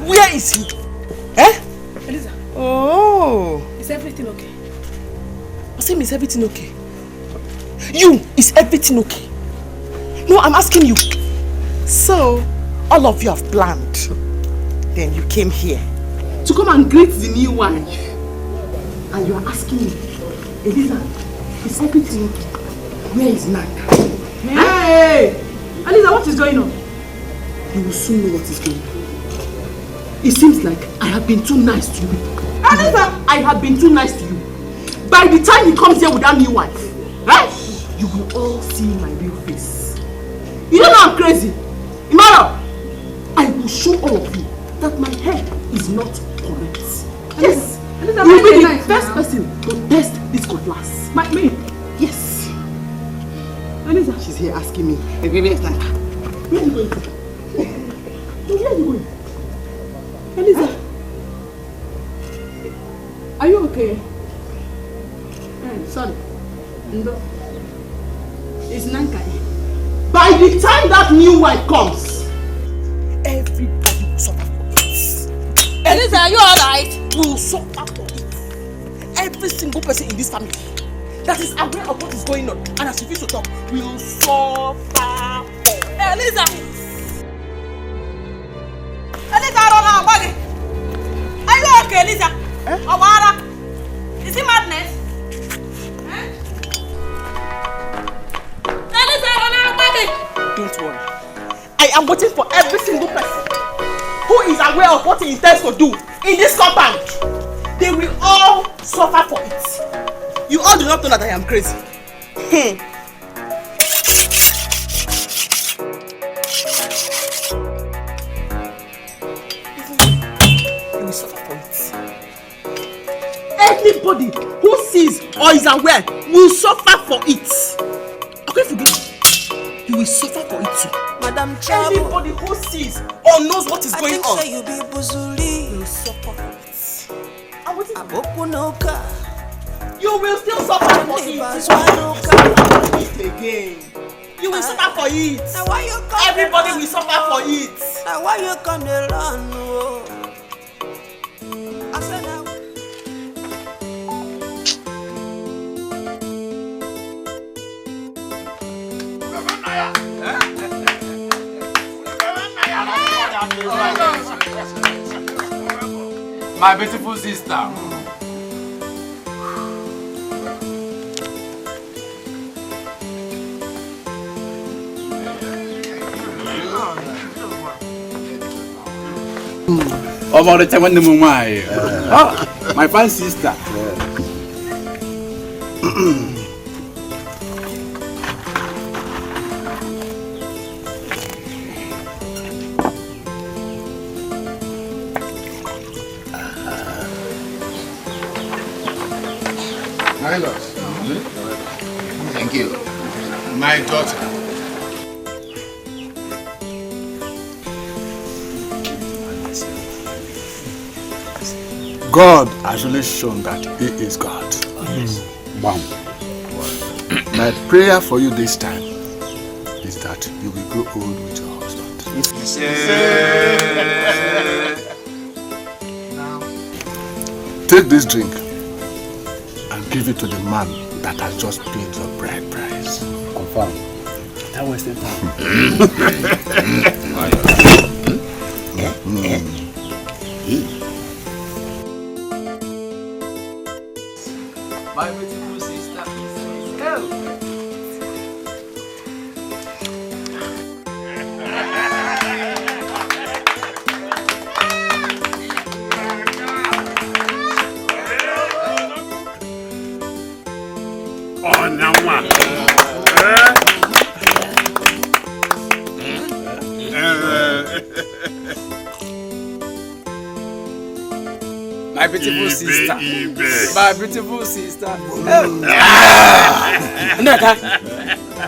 Where is he? Eh? Eliza. Oh. Is everything okay? Asim, is everything okay? You, is everything okay? No, I'm asking you. So, all of you have planned. Then you came here to come and greet the new wife. And you are asking me, Eliza, is everything okay? Where is Nanka? Hey! Eliza, what is going on? You will soon know what is going on. It seems like I have been too nice to you. Eliza, I have been too nice to you. By the time he comes here with that new wife, right? You will all see my real face. You don't know I'm crazy. Imara, I will show all of you that my head is not correct. Yes, Eliza, you will be the nice first now. person to test this cutlass. Me? Yes. Eliza. She's here asking me. Hey, baby, it's Nanka. Where are you going? Where are you going? Eliza. Are you okay? Sorry. No. Is Nanka in? By the time that new wife comes, everybody will suffer for it. Eliza, are you alright? Will suffer for it. Every single person in this family that is aware of what is going on and has refused to talk will suffer for it. Eliza! Eliza, I don't know about it. Are you okay, Eliza? Awara? Is it madness? Eliza, I don't know about it. Don't worry. I am waiting for every single person who is aware of what he intends to do in this compound. They will all suffer for it. You all do not know that I am crazy. You will suffer for it. Anybody who sees or is aware will suffer for it. Okay, forget. You will suffer for it too. Madam Trouble. Anybody who sees or knows what is going on you be Buzuli. will suffer for it. I'm waiting for Abokunoka. you. will still suffer for it. Again. You will suffer for it. Now why you come? Everybody will suffer for it. Now why you come to run? I said now. My beautiful sister. Over the time when the my fine sister. Thank you. My daughter. God has really shown that He is God. Wow. My prayer for you this time is that you will grow old with your husband. Take this drink and give it to the man that has just paid your bride price. Confirm. That was the time. My beautiful sister. My beautiful sister. My beautiful sister. Naka,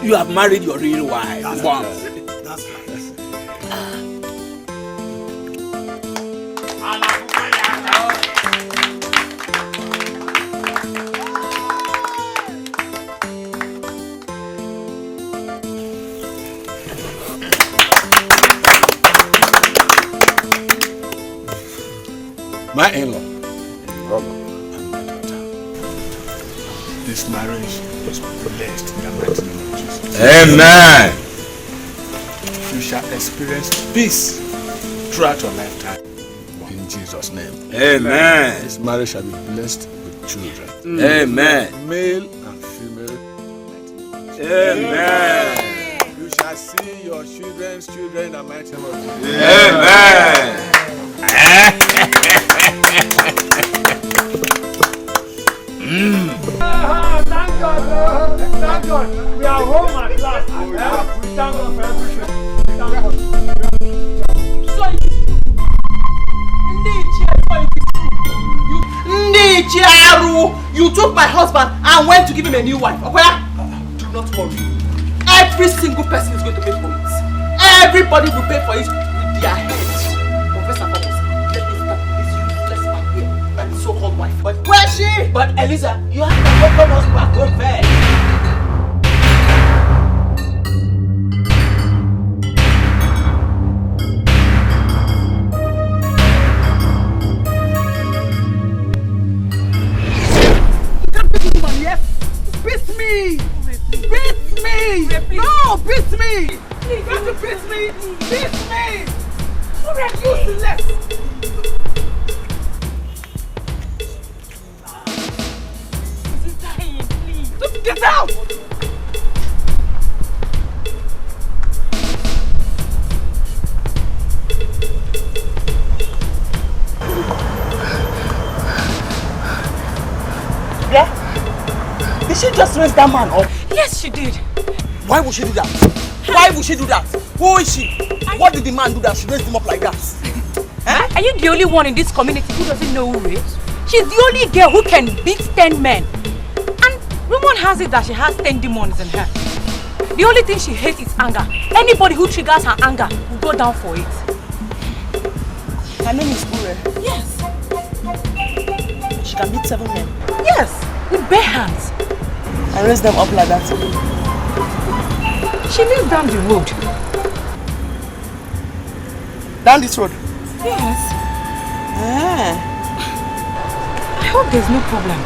you have married your real wife. Wow. That's right. My in-law, Robert, and my daughter, this marriage was blessed in the mighty name of Jesus. Amen. You shall experience peace throughout your lifetime. In Jesus' name. Amen. This marriage shall be blessed with children. Amen. Male and female. Amen. You shall see your children's children in the mighty name of Jesus. Amen. Thank God, thank God. We are home at last. We thank God for everything. Thank God. So it is true. You took my husband and went to give him a new wife. Okay? Do not worry. Every single person is going to pay for it. Everybody will pay for it with their heads. But first and foremost, let me start with this useless man here and his so-called wife. But where is she? But Eliza, you have to welcome us back home first. Beat me! Beat me! No, beat me! You got to beat me! Beat me! You're useless! He's dying, please! Just get out! Yeah? Did she just raise that man up? Yes, she did. Why would she do that? Why would she do that? Who is she? What did the man do that she raised him up like that? Are you the only one in this community who doesn't know who is? She's the only girl who can beat 10 men. And rumor has it that she has 10 demons in her. The only thing she hates is anger. Anybody who triggers her anger will go down for it. Her name is Ure. Yes. She can beat 7 men. Yes, with bare hands. And raise them up like that. She lives down the road. Down this road? Yes. I hope there's no problem.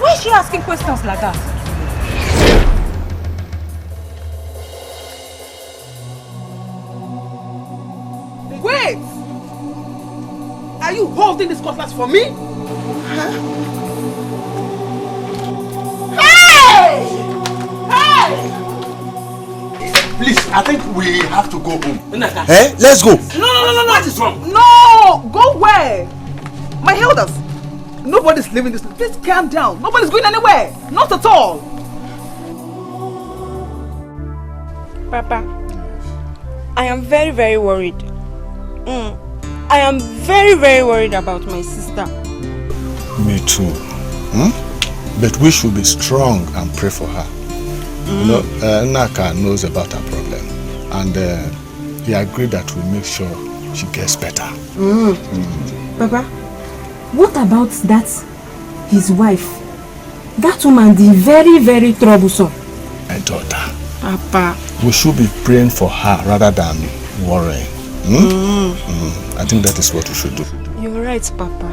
Why is she asking questions like that? Wait! Are you holding this cutlass for me? Hey! Hey! Please, I think we have to go home. Eh? Let's go. No. What is wrong? No! Go where? My elders. Nobody's leaving this. Please calm down. Nobody's going anywhere. Not at all. Papa, I am very, very worried. I am very, very worried about my sister. Me too. But we should be strong and pray for her. You know, Naka knows about her problem, and he agreed that we'll make sure she gets better. Papa, what about that his wife? That woman, the very, very troublesome. My daughter. Papa. We should be praying for her rather than worrying. I think that is what we should do. You're right, Papa.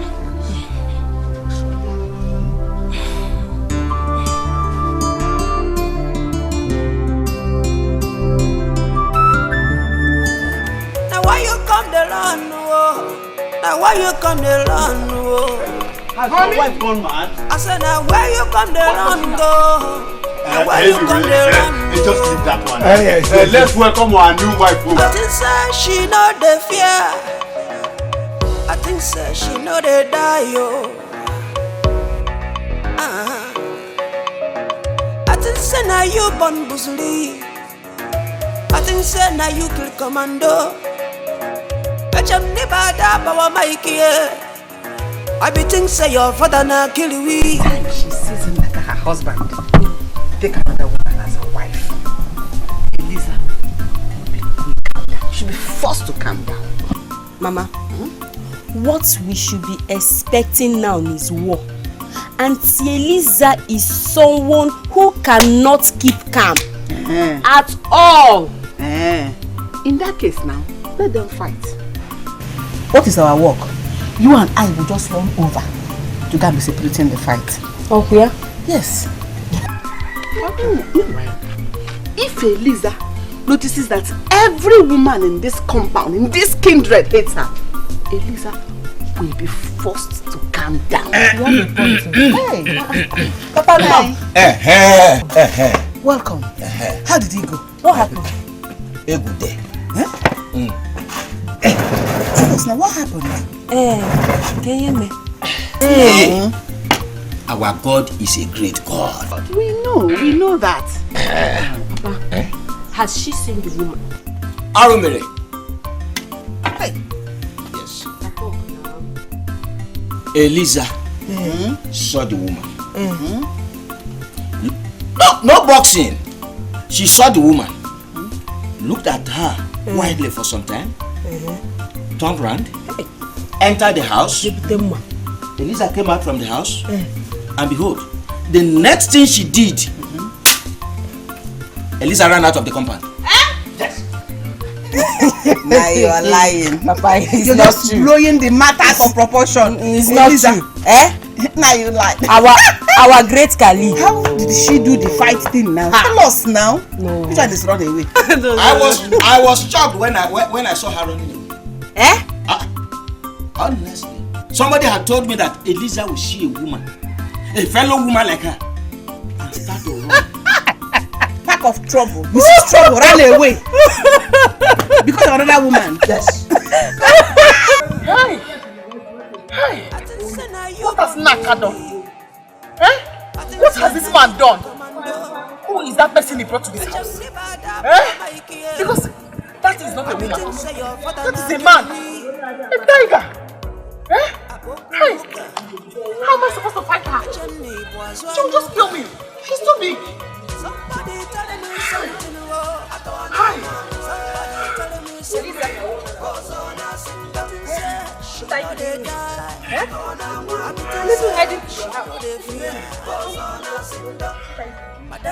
Now why you come the run? Now why you come the run? Has your wife gone mad? I said now where you come the run go? Now why you come the run? Just leave that one. Let's welcome our new wife. I think say she know the fear. I think say she know the die yo. I think say now you born busuli. I think say now you kill commando. I be think say your father na kill we. She sees him like her husband. Take another woman as a wife. Eliza, you should be forced to calm down. Mama, what we should be expecting now is war. Auntie Eliza is someone who cannot keep calm at all. In that case now, let them fight. What is our work? You and I will just run over to go and be separating the fight. Oh, yeah? Yes. If Eliza notices that every woman in this compound, in this kindred hates her, Eliza will be forced to calm down. Hey, Papa, welcome. How did he go? What happened? A good day. Tell us now, what happened? Can you hear me? Our God is a great God. We know that. Papa, has she seen the woman? Arumere. Hey. Yes. Eliza saw the woman. No boxing. She saw the woman. Looked at her widely for some time. Turned around. Entered the house. Eliza came out from the house. And behold, the next thing she did, Eliza ran out of the compound. Yes. Now you are lying. Papa, it's You're not just true. blowing the matter of proportion. It's not true. Now you lie. Our great Kali. How did she do the fight thing now? Tell us now. No. Which one is run away? I was shocked when I saw her running away. Honestly, somebody had told me that Eliza will see a woman, a fellow woman like her, and start to run. Pack of trouble. This is trouble. Run away. Because of another woman. Yes. Hey. What has Naka done? What has this man done? Who is that person he brought to this house? Because that is not a woman. That is a man. A tiger. Hey. How am I supposed to fight her? She will just kill me. She's too big. Hi. Little headed.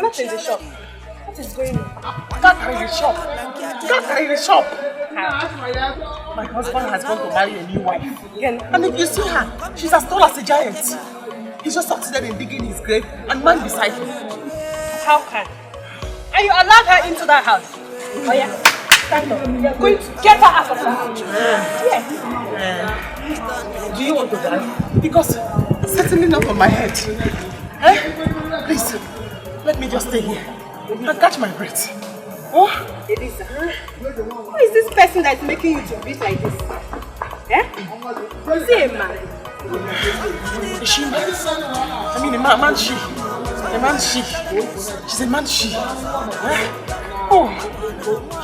Not in the shop. What is going on? Can't carry the shop. My husband has gone to marry a new wife. And if you see her, she's as tall as a giant. He just succeeded in digging his grave and man beside him. How can? And you allowed her into that house? Oh yeah? Stand up. You're going to get her out of the house. Yes. Do you want to die? Because it's certainly not on my head. Please, let me just stay here and catch my breath. Oh, Eliza, who is this person that's making you to breathe like this? Is he a man? Is she a man? I mean, a man she. A man she. She's a man she. Oh,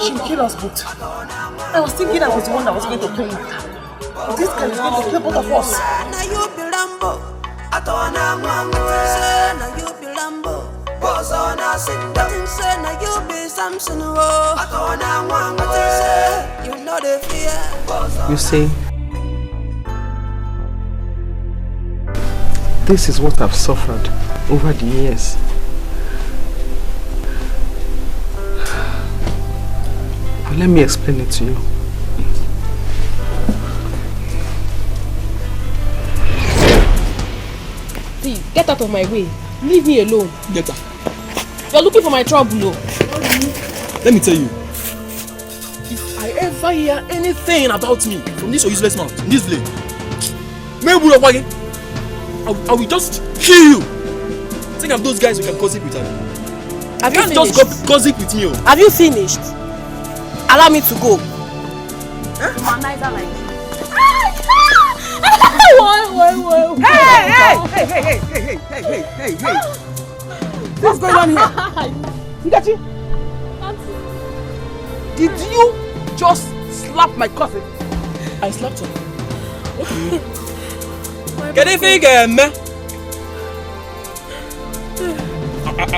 she will kill us both. I was thinking I was the one that was going to play with her. But this guy is going to kill both of us. Masinda. Say now you be Samson. I say you know the fear. You see, this is what I've suffered over the years. But let me explain it to you. See, get out of my way. Leave me alone. Get her. You're looking for my trouble, no? Let me tell you. If I ever hear anything about me from this useless mouth in this village, I will just kill you. Think of those guys who can gossip with her. Have you finished? Just gossip with me. Have you finished? Allow me to go. Humanizer like Hey! What's going on here? Nkechi? Did you just slap my cousin? I slapped her. Okay. Can you think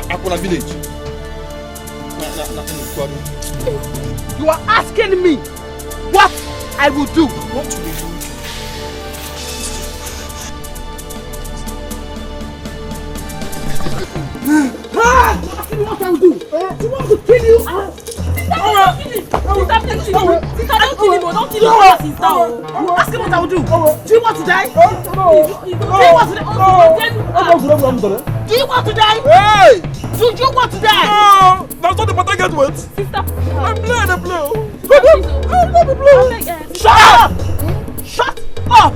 Akuna village? You are asking me what I will do. What will you do? What I will do? She wants to kill you. Sister, don't kill him. Don't kill him. Don't kill him. Ask him what I will do. Do you want to die? Do you want to die? Do you want to die? Hey! Do you want to die? No! That's not the part I get with. Sister, I'm playing the blue. I'm not the blue. Shut up! Shut up!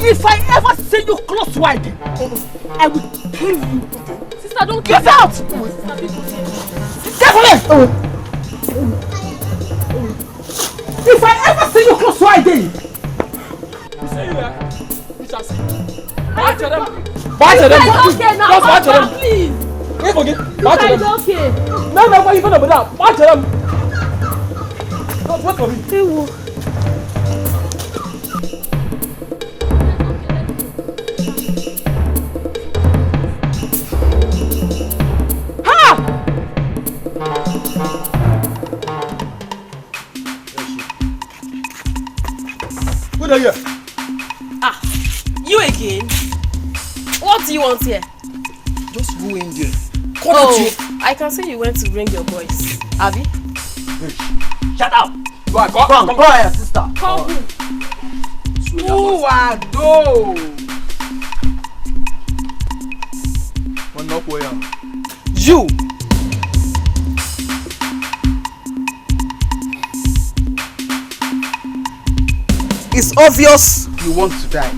If I ever see you close to ID, I will kill you. Sister, don't get out! Get away! If I ever see you close to ID, you say you there? We shall see. Watch them. Watch them. Just watch them. Please. Okay. Watch them. Okay. No, why you gonna be that? Watch them. Wait for me. What are you? Ah, you again? What do you want here? Just go in there. I can see you went to bring your boys. Abby? Shut up! Come here, sister. Come. Who are those? You! It's obvious you want to die.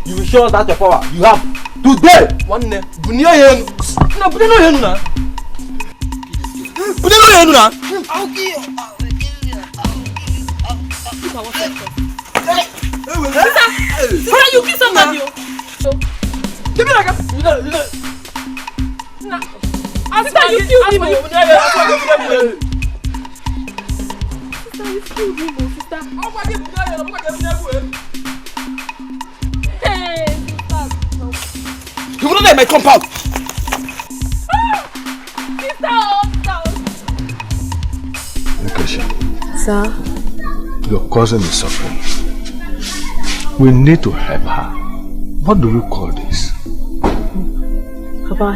You will show us that your power. You have today. One day. No, but no, no. But no, no. I'll kill you. Sister, you kill somebody. Give me like a. Sister, you killed him. Sister, you killed him, sister. Hey, sister. You will not let my compound. Nkechi. Sir? Your cousin is suffering. We need to help her. What do we call this? Papa,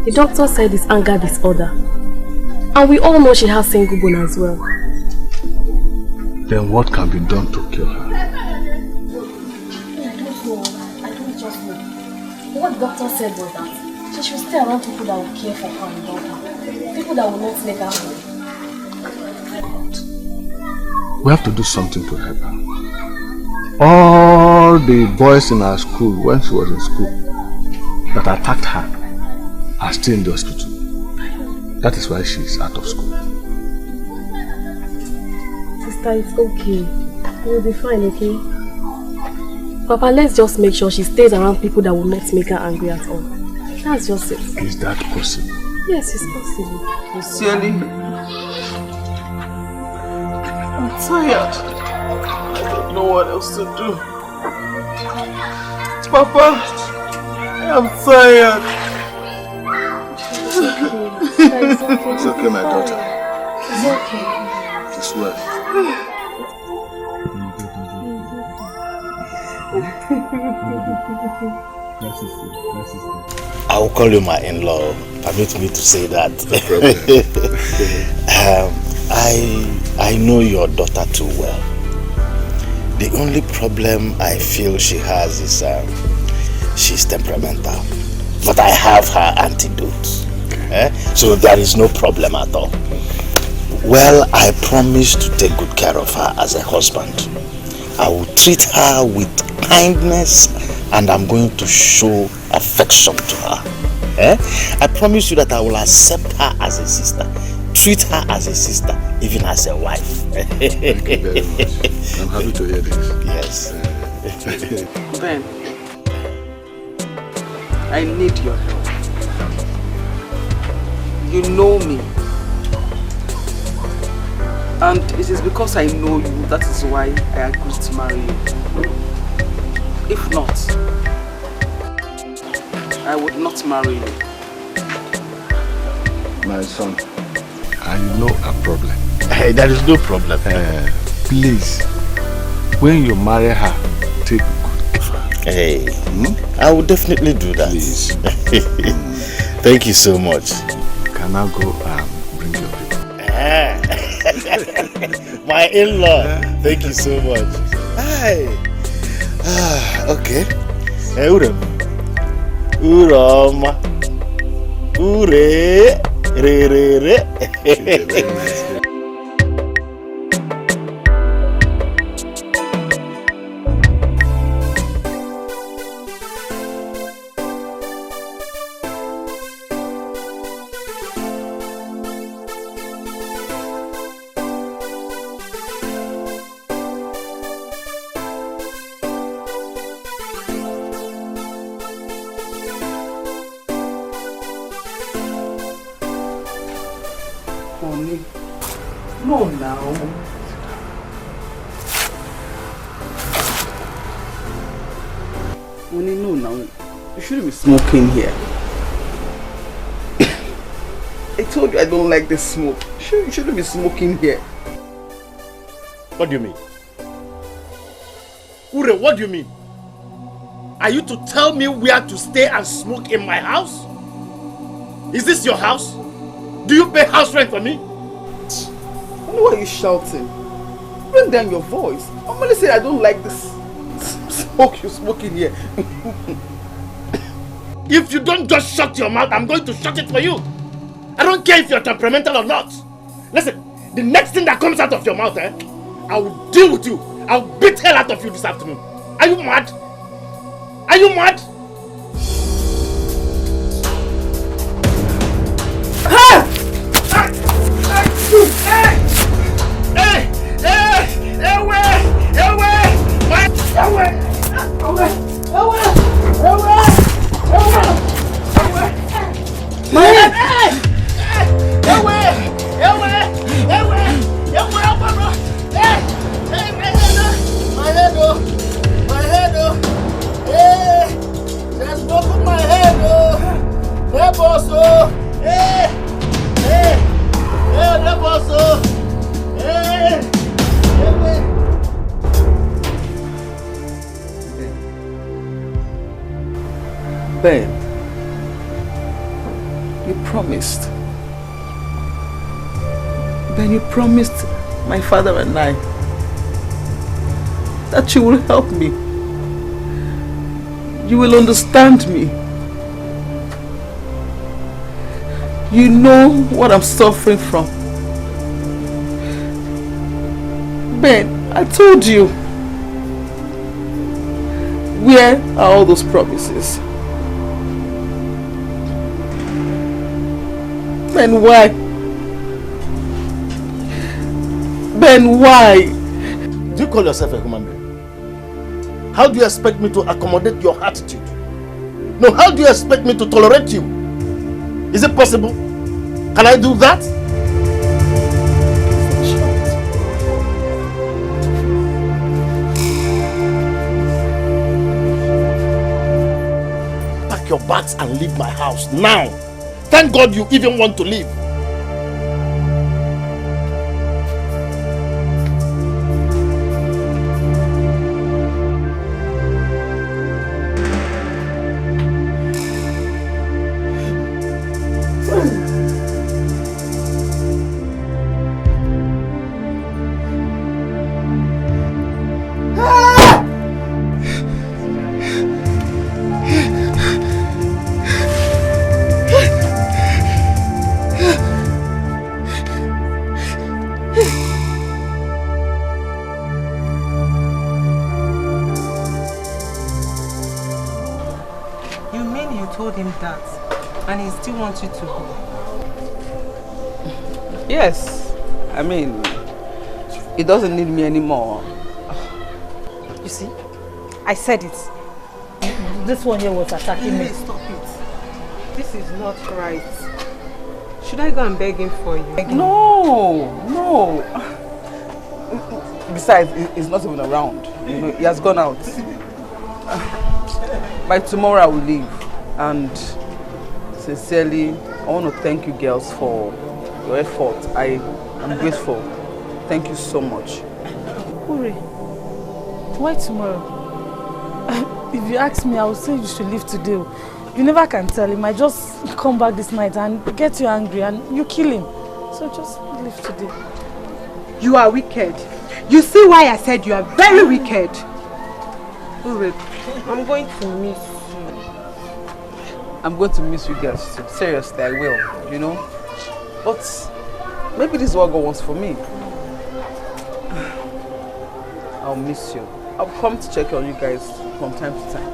the doctor said it's anger disorder. And we all know she has single bone as well. Then what can be done to cure her? I don't just know. What the doctor said was that she should stay around people that will care for her and love her. People that will not make her happy. We have to do something to help her. All the boys in our school, when she was in school, that attacked her, are still in the hospital. That is why she is out of school. Sister, it's okay. You'll be fine, okay? Papa, let's just make sure she stays around people that will not make her angry at all. That's just it. Is that possible? Yes, it's possible. Sincerely, I'm tired. I don't know what else to do. Papa, I'm tired. It's okay, my daughter. It's okay. It's well. I will call you my in-law. Permit me to say that. I know your daughter too well. The only problem I feel she has is she's temperamental. But I have her antidote. So there is no problem at all. Well, I promise to take good care of her as a husband. I will treat her with kindness and I'm going to show affection to her. I promise you that I will accept her as a sister, treat her as a sister, even as a wife. Thank you very much. I'm happy to hear this. Yes. Ben, I need your help. You know me. And it is because I know you, that is why I agreed to marry you. If not, I would not marry you. My son, I know a problem. Hey, there is no problem. Please, when you marry her, take good care of her. Hey, I will definitely do that. Please. Thank you so much. Can I go bring your people? My in-law. Thank you so much. Hi. Okay. Uroma. Ure. Re. No, now. Honey, no, now. You shouldn't be smoking here. I told you I don't like the smoke. You shouldn't be smoking here. What do you mean? Ure, what do you mean? Are you to tell me where to stay and smoke in my house? Is this your house? Do you pay house rent for me? Why are you shouting? Bring down your voice. I'm only saying I don't like this smoke you're smoking here. If you don't just shut your mouth, I'm going to shut it for you. I don't care if you're temperamental or not. Listen, the next thing that comes out of your mouth, I will deal with you. I'll beat hell out of you this afternoon. Are you mad? Are you mad? Ben, you promised. Ben, you promised my father and I that you will help me. You will understand me. You know what I'm suffering from. Ben, I told you. Where are all those promises? Ben, why? Ben, why? Do you call yourself a human being? How do you expect me to accommodate your attitude? No, how do you expect me to tolerate you? Is it possible? Can I do that? Pack your bags and leave my house now. Thank God you even want to leave. mean you told him that and he still wants you to go? Yes. I mean, he doesn't need me anymore. You see, I said it. This one here was attacking me. Stop it. This is not right. Should I go and beg him for you? No. Besides, he's not even around. You know, he has gone out. By tomorrow I will leave. And sincerely, I want to thank you girls for your effort. I am grateful. Thank you so much. Uri, why tomorrow? If you ask me, I would say you should leave today. You never can tell him. I just come back this night and get you angry and you kill him. So just leave today. You are wicked. You see why I said you are very wicked. Uri, I'm going to miss you. I'm going to miss you girls too. Seriously, I will, you know. But maybe this is what God wants for me. I'll miss you. I'll come to check on you guys from time to time.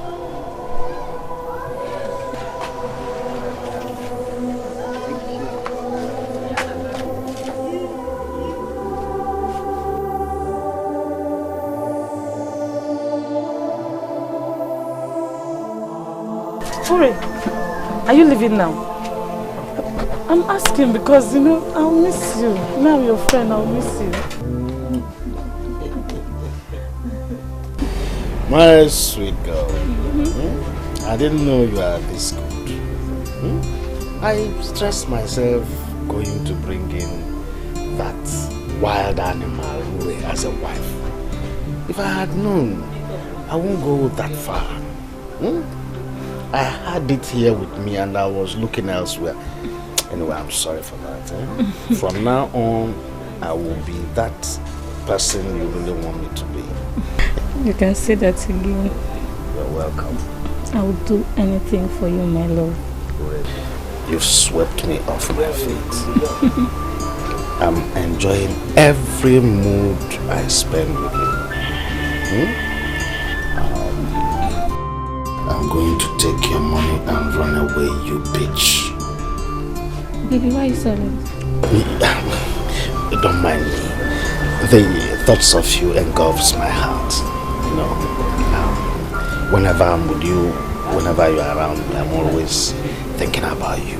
Uri, are you leaving now? I'm asking because, you know, I'll miss you. Now I'm your friend, I'll miss you. My sweet girl, I didn't know you are this good. I stressed myself going to bring in that wild animal as a wife. If I had known, I won't go that far. I had it here with me and I was looking elsewhere. Anyway, I'm sorry for that. From now on, I will be that person you really want me to be. You can say that again. You're welcome. I will do anything for you, my love. You've swept me off my feet. I'm enjoying every mood I spend with you. I'm going to take your money and run away, you bitch. Baby, why are you silent? Don't mind me. The thoughts of you engulfs my heart. You know, whenever I'm with you, whenever you're around me, I'm always thinking about you.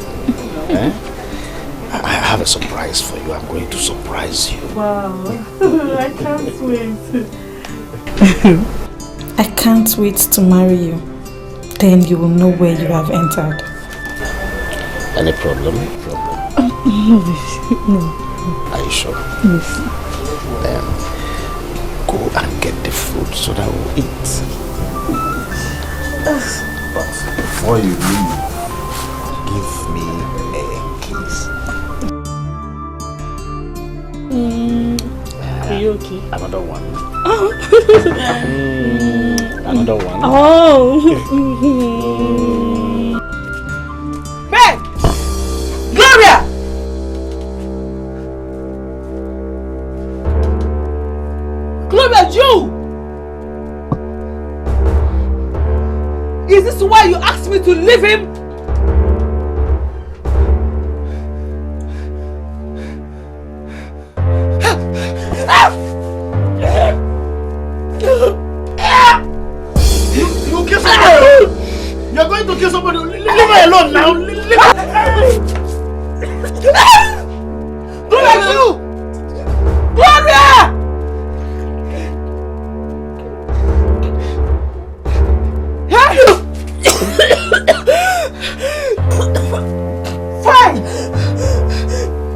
I have a surprise for you. I'm going to surprise you. Wow, I can't wait. I can't wait to marry you. Then you will know where you have entered. Any problem? No, baby, no. Are you sure? Yes. Then go and get the food so that we'll eat. But before you leave, give me a kiss. Are you okay? Another one. Oh. Another one. Oh. Ben! Gloria! Gloria, you! Is this why you asked me to leave him? You kill somebody! You're going to kill somebody! Leave her alone now! Gloria, you! Gloria! Fine!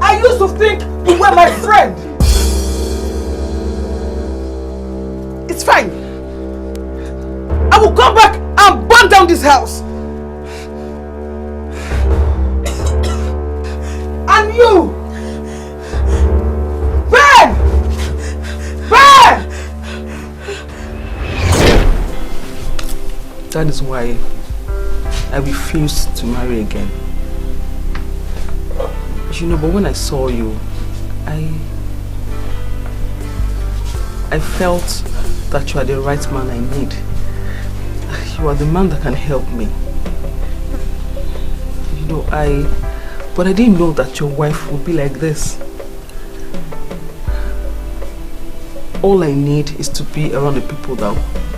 I used to think you were my friend. It's fine. I will come back and burn down this house. And you! Ben! Ben! That is why I refused to marry again. You know, but when I saw you, I felt that you are the right man I need. You are the man that can help me. No, but I didn't know that your wife would be like this. All I need is to be around the people that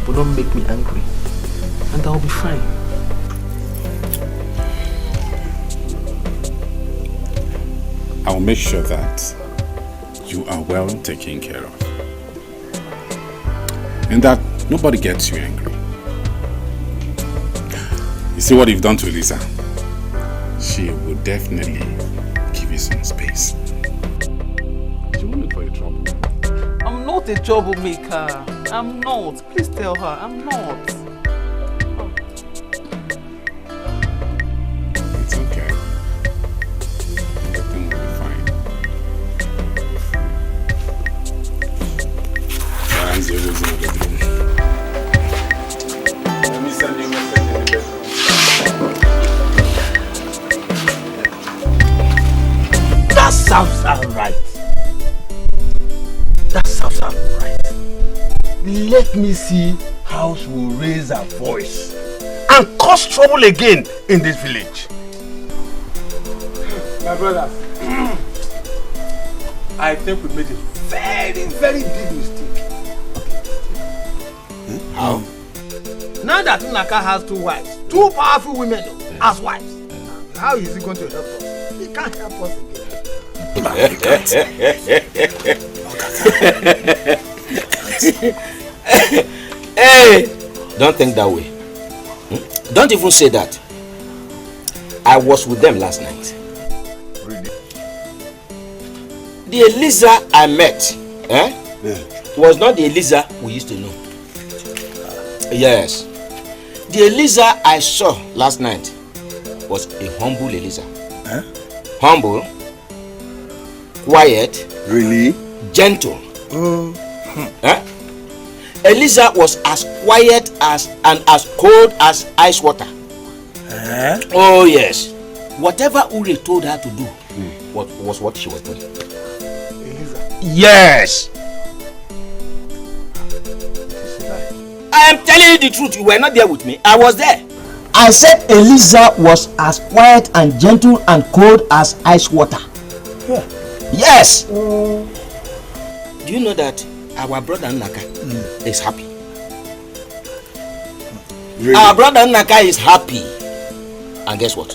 will not make me angry. And I'll be fine. I'll make sure that you are well taken care of. And that nobody gets you angry. You see what you've done to Elisa? She will definitely give you some space. She won't look for your trouble. I'm not a troublemaker. I'm not. Please tell her. I'm not. It's okay. Everything will be fine. Let me send you a message in the bedroom. That sounds alright. That sounds alright. Let me see how she will raise her voice and cause trouble again in this village. My brothers, I think we made a very, very big mistake. How? Now that Naka has 2 wives, 2 powerful women as wives, how is he going to help us? He can't help us again. Hey, don't think that way. Don't even say that. I was with them last night. Really? The Eliza I met was not the Eliza we used to know. Yes. The Eliza I saw last night was a humble Eliza. Humble, quiet, really, gentle. Eliza was as quiet as and as cold as ice water. Oh yes. Whatever Uri told her to do was what she was doing. Eliza. Yes. I am telling you the truth. You were not there with me. I was there. I said Eliza was as quiet and gentle and cold as ice water. Yeah. Yes. Do you know that our brother Naka is happy? Really? Our brother Naka is happy. And guess what?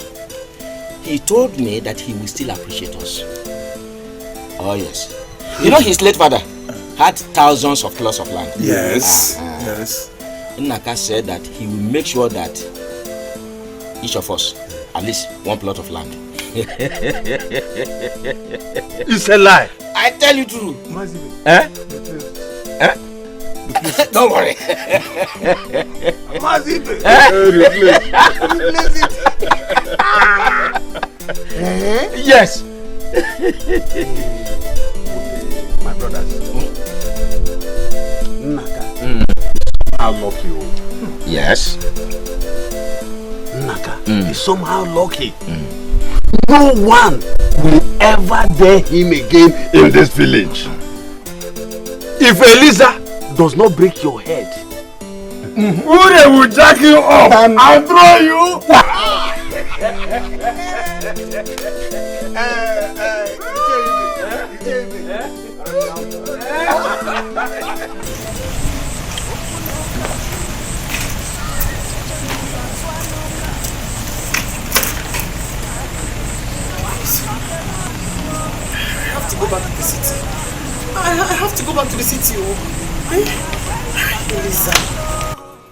He told me that he will still appreciate us. Oh yes. You know his late father had thousands of plots of land. Yes. Yes. Naka said that he will make sure that each of us at least 1 plot of land. It's a lie. I tell you true. Don't worry. Yes. My brothers. Naka. How lucky you. Yes. Naka is somehow lucky. No one will ever dare him again in this village. If Eliza does not break your head, Ure will jack you up and throw you. I have to go back to the city. I have to go back to the city.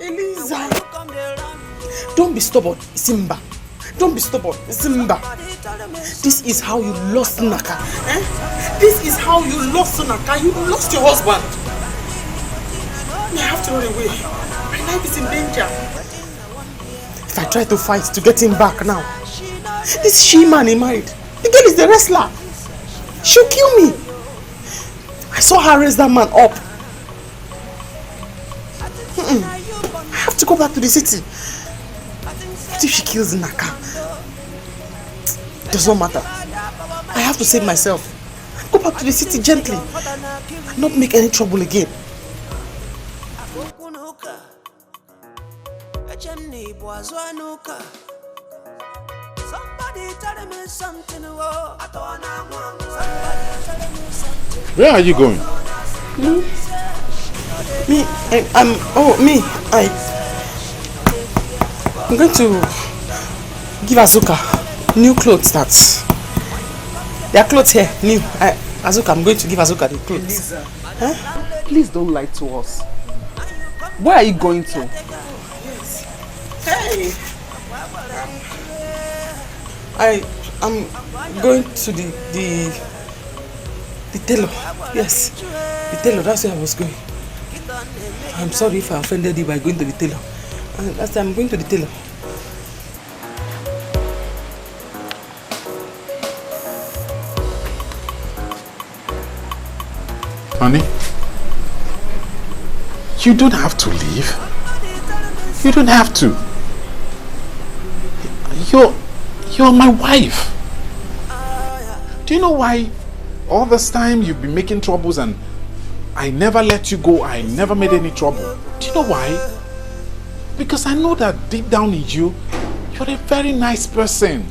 Eliza. Don't be stubborn, Simba. Don't be stubborn, Simba. This is how you lost Naka. This is how you lost Naka. You lost your husband. I have to run away. My life is in danger. If I try to fight to get him back now, this she-man he married, the girl is the wrestler. She'll kill me. I saw her raise that man up. I have to go back to the city. What if she kills Naka? It does not matter. I have to save myself. Go back to the city gently and not make any trouble again. Somebody Where are you going? I'm going to give Azuka new clothes. There are clothes here, new. Azuka, I'm going to give Azuka the clothes. Huh? Please don't lie to us. Where are you going to? Hey! I'm going to the tailor. Yes, the tailor. That's where I was going. I'm sorry if I offended you by going to the tailor. That's why I'm going to the tailor. Honey, you don't have to leave. You don't have to. You're my wife. Do you know why all this time you've been making troubles and I never let you go? I never made any trouble. Do you know why? Because I know that deep down in you, you're a very nice person.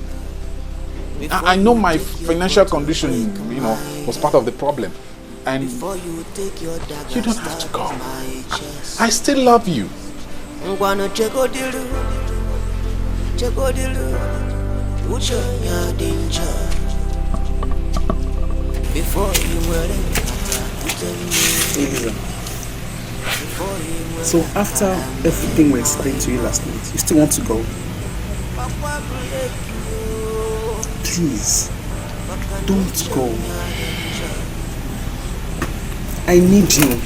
I know my financial condition, was part of the problem. And you don't have to go. I still love you. Elisa, so after everything we explained to you last night, you still want to go? Please, don't go. I need you.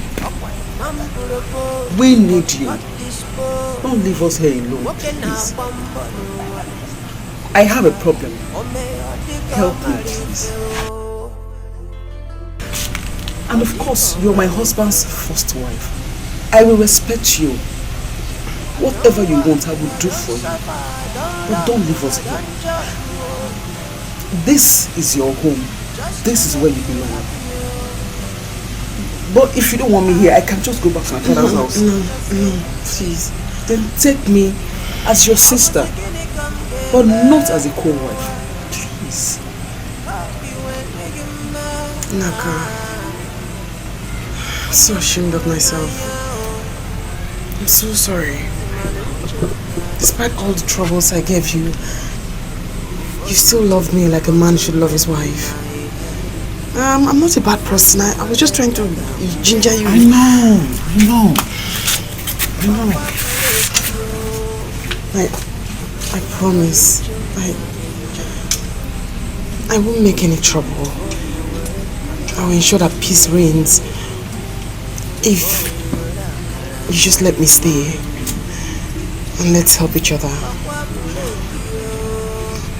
We need you. Don't leave us here alone, please. I have a problem. Help me, please. And of course, you're my husband's first wife. I will respect you. Whatever you want, I will do for you. But don't leave us here. This is your home. This is where you belong. But if you don't want me here, I can just go back to my father's house. No, please. Then take me as your sister, but not as a co-wife. Please. Naka, I'm so ashamed of myself. I'm so sorry. Despite all the troubles I gave you, you still love me like a man should love his wife. I'm not a bad person. I was just trying to ginger you. I know. I promise. I won't make any trouble. I will ensure that peace reigns if you just let me stay and let's help each other.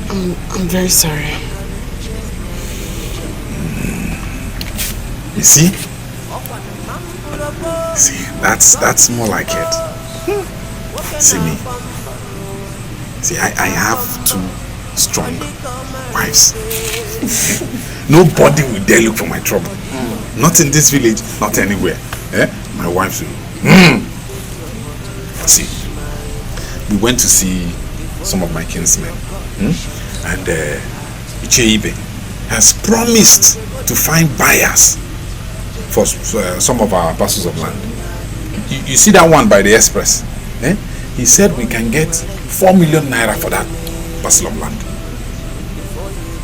I'm very sorry. You see? That's more like it. See me. See, I have two strong wives. Nobody will dare look for my trouble. Not in this village, not anywhere. My wives will. See, we went to see some of my kinsmen. And Icheibe has promised to find buyers for some of our parcels of land. You see that one by the express? He said we can get 4 million naira for that parcel of land.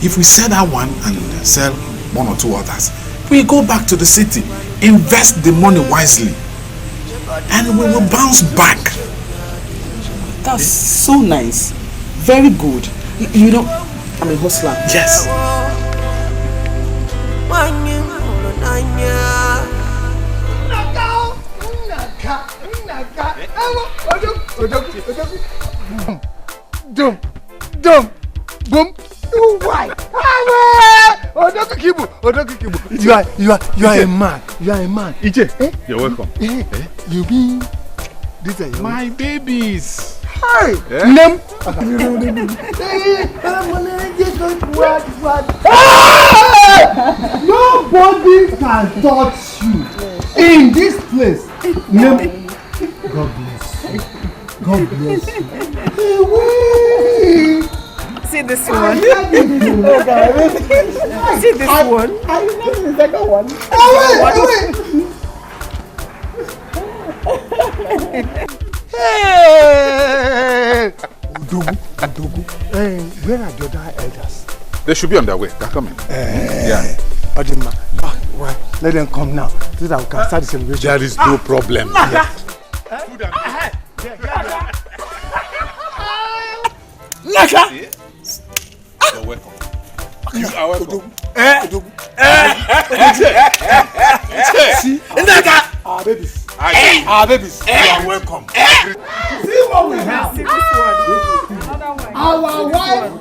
If we sell that one and sell one or two others, we go back to the city, invest the money wisely, and we will bounce back. That's so nice. Very good. You know, I'm a hustler. Yes. Boom. Why? You are a man. You are a man. Ije, you're welcome. You mean these are your my babies. Hi. Nobody can touch you in this place. God bless you. God bless you. See this one. Oh God. See this one. I remember the second one. Hey! Udogu. Hey, where are the other elders? They should be on their way. They're coming. Yeah. Odima. Well, let them come now so that we can start the celebration. There is no problem. Naka! You're welcome. You are welcome. See? Naka! Our babies. Our babies. You are welcome. See what we have. See this one. Our wife.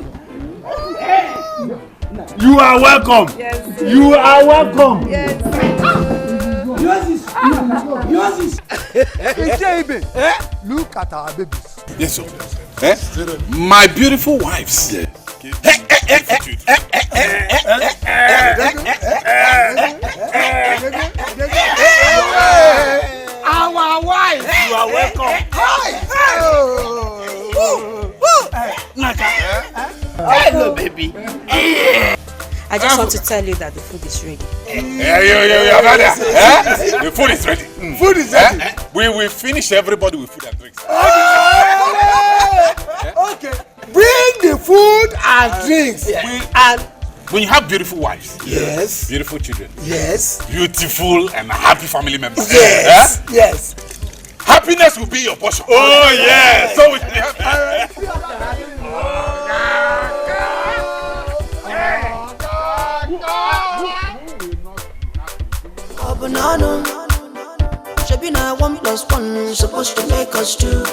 You are welcome. Yes. You are welcome. Yes. Yours is. Look at our babies. Yes, sir. My beautiful wives. Our wife. You are welcome. Hello, baby. I just want to tell you that the food is ready. The food is ready. Food is ready. We will finish everybody with food and drinks. Okay. Bring the food and drinks. And when you have beautiful wives, yes, beautiful children, yes, beautiful and happy family members, yes, yes, happiness will be your portion. Oh yes, so we should be happy. Banana, shaping a 1+1 supposed to make us two.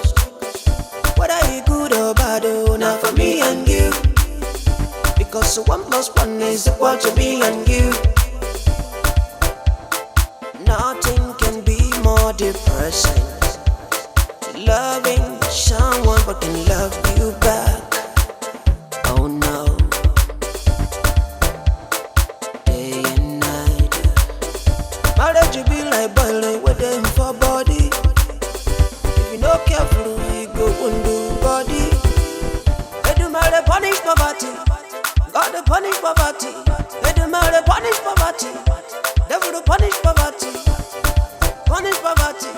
Whether you good or bad, not for me and you. Because 1+1 is equal to me and you. Nothing can be more depressing. Loving someone but can love you back. Oh no. Day and night. Marriage you be like boiling with them for body. If you not careful, you go undo body. They do matter punish poverty. God to punish poverty. They do matter punish poverty. Devil to punish poverty. Punish poverty.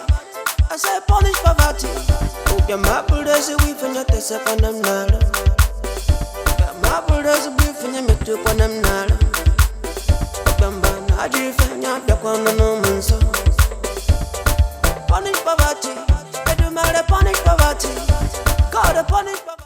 I say punish poverty. Oh, your maple does a weave and not a second of nala. Your maple does a beef and you make two on them nala. I drift and you're the one on no man so. Punish poverty. They do matter punish poverty. God to punish poverty.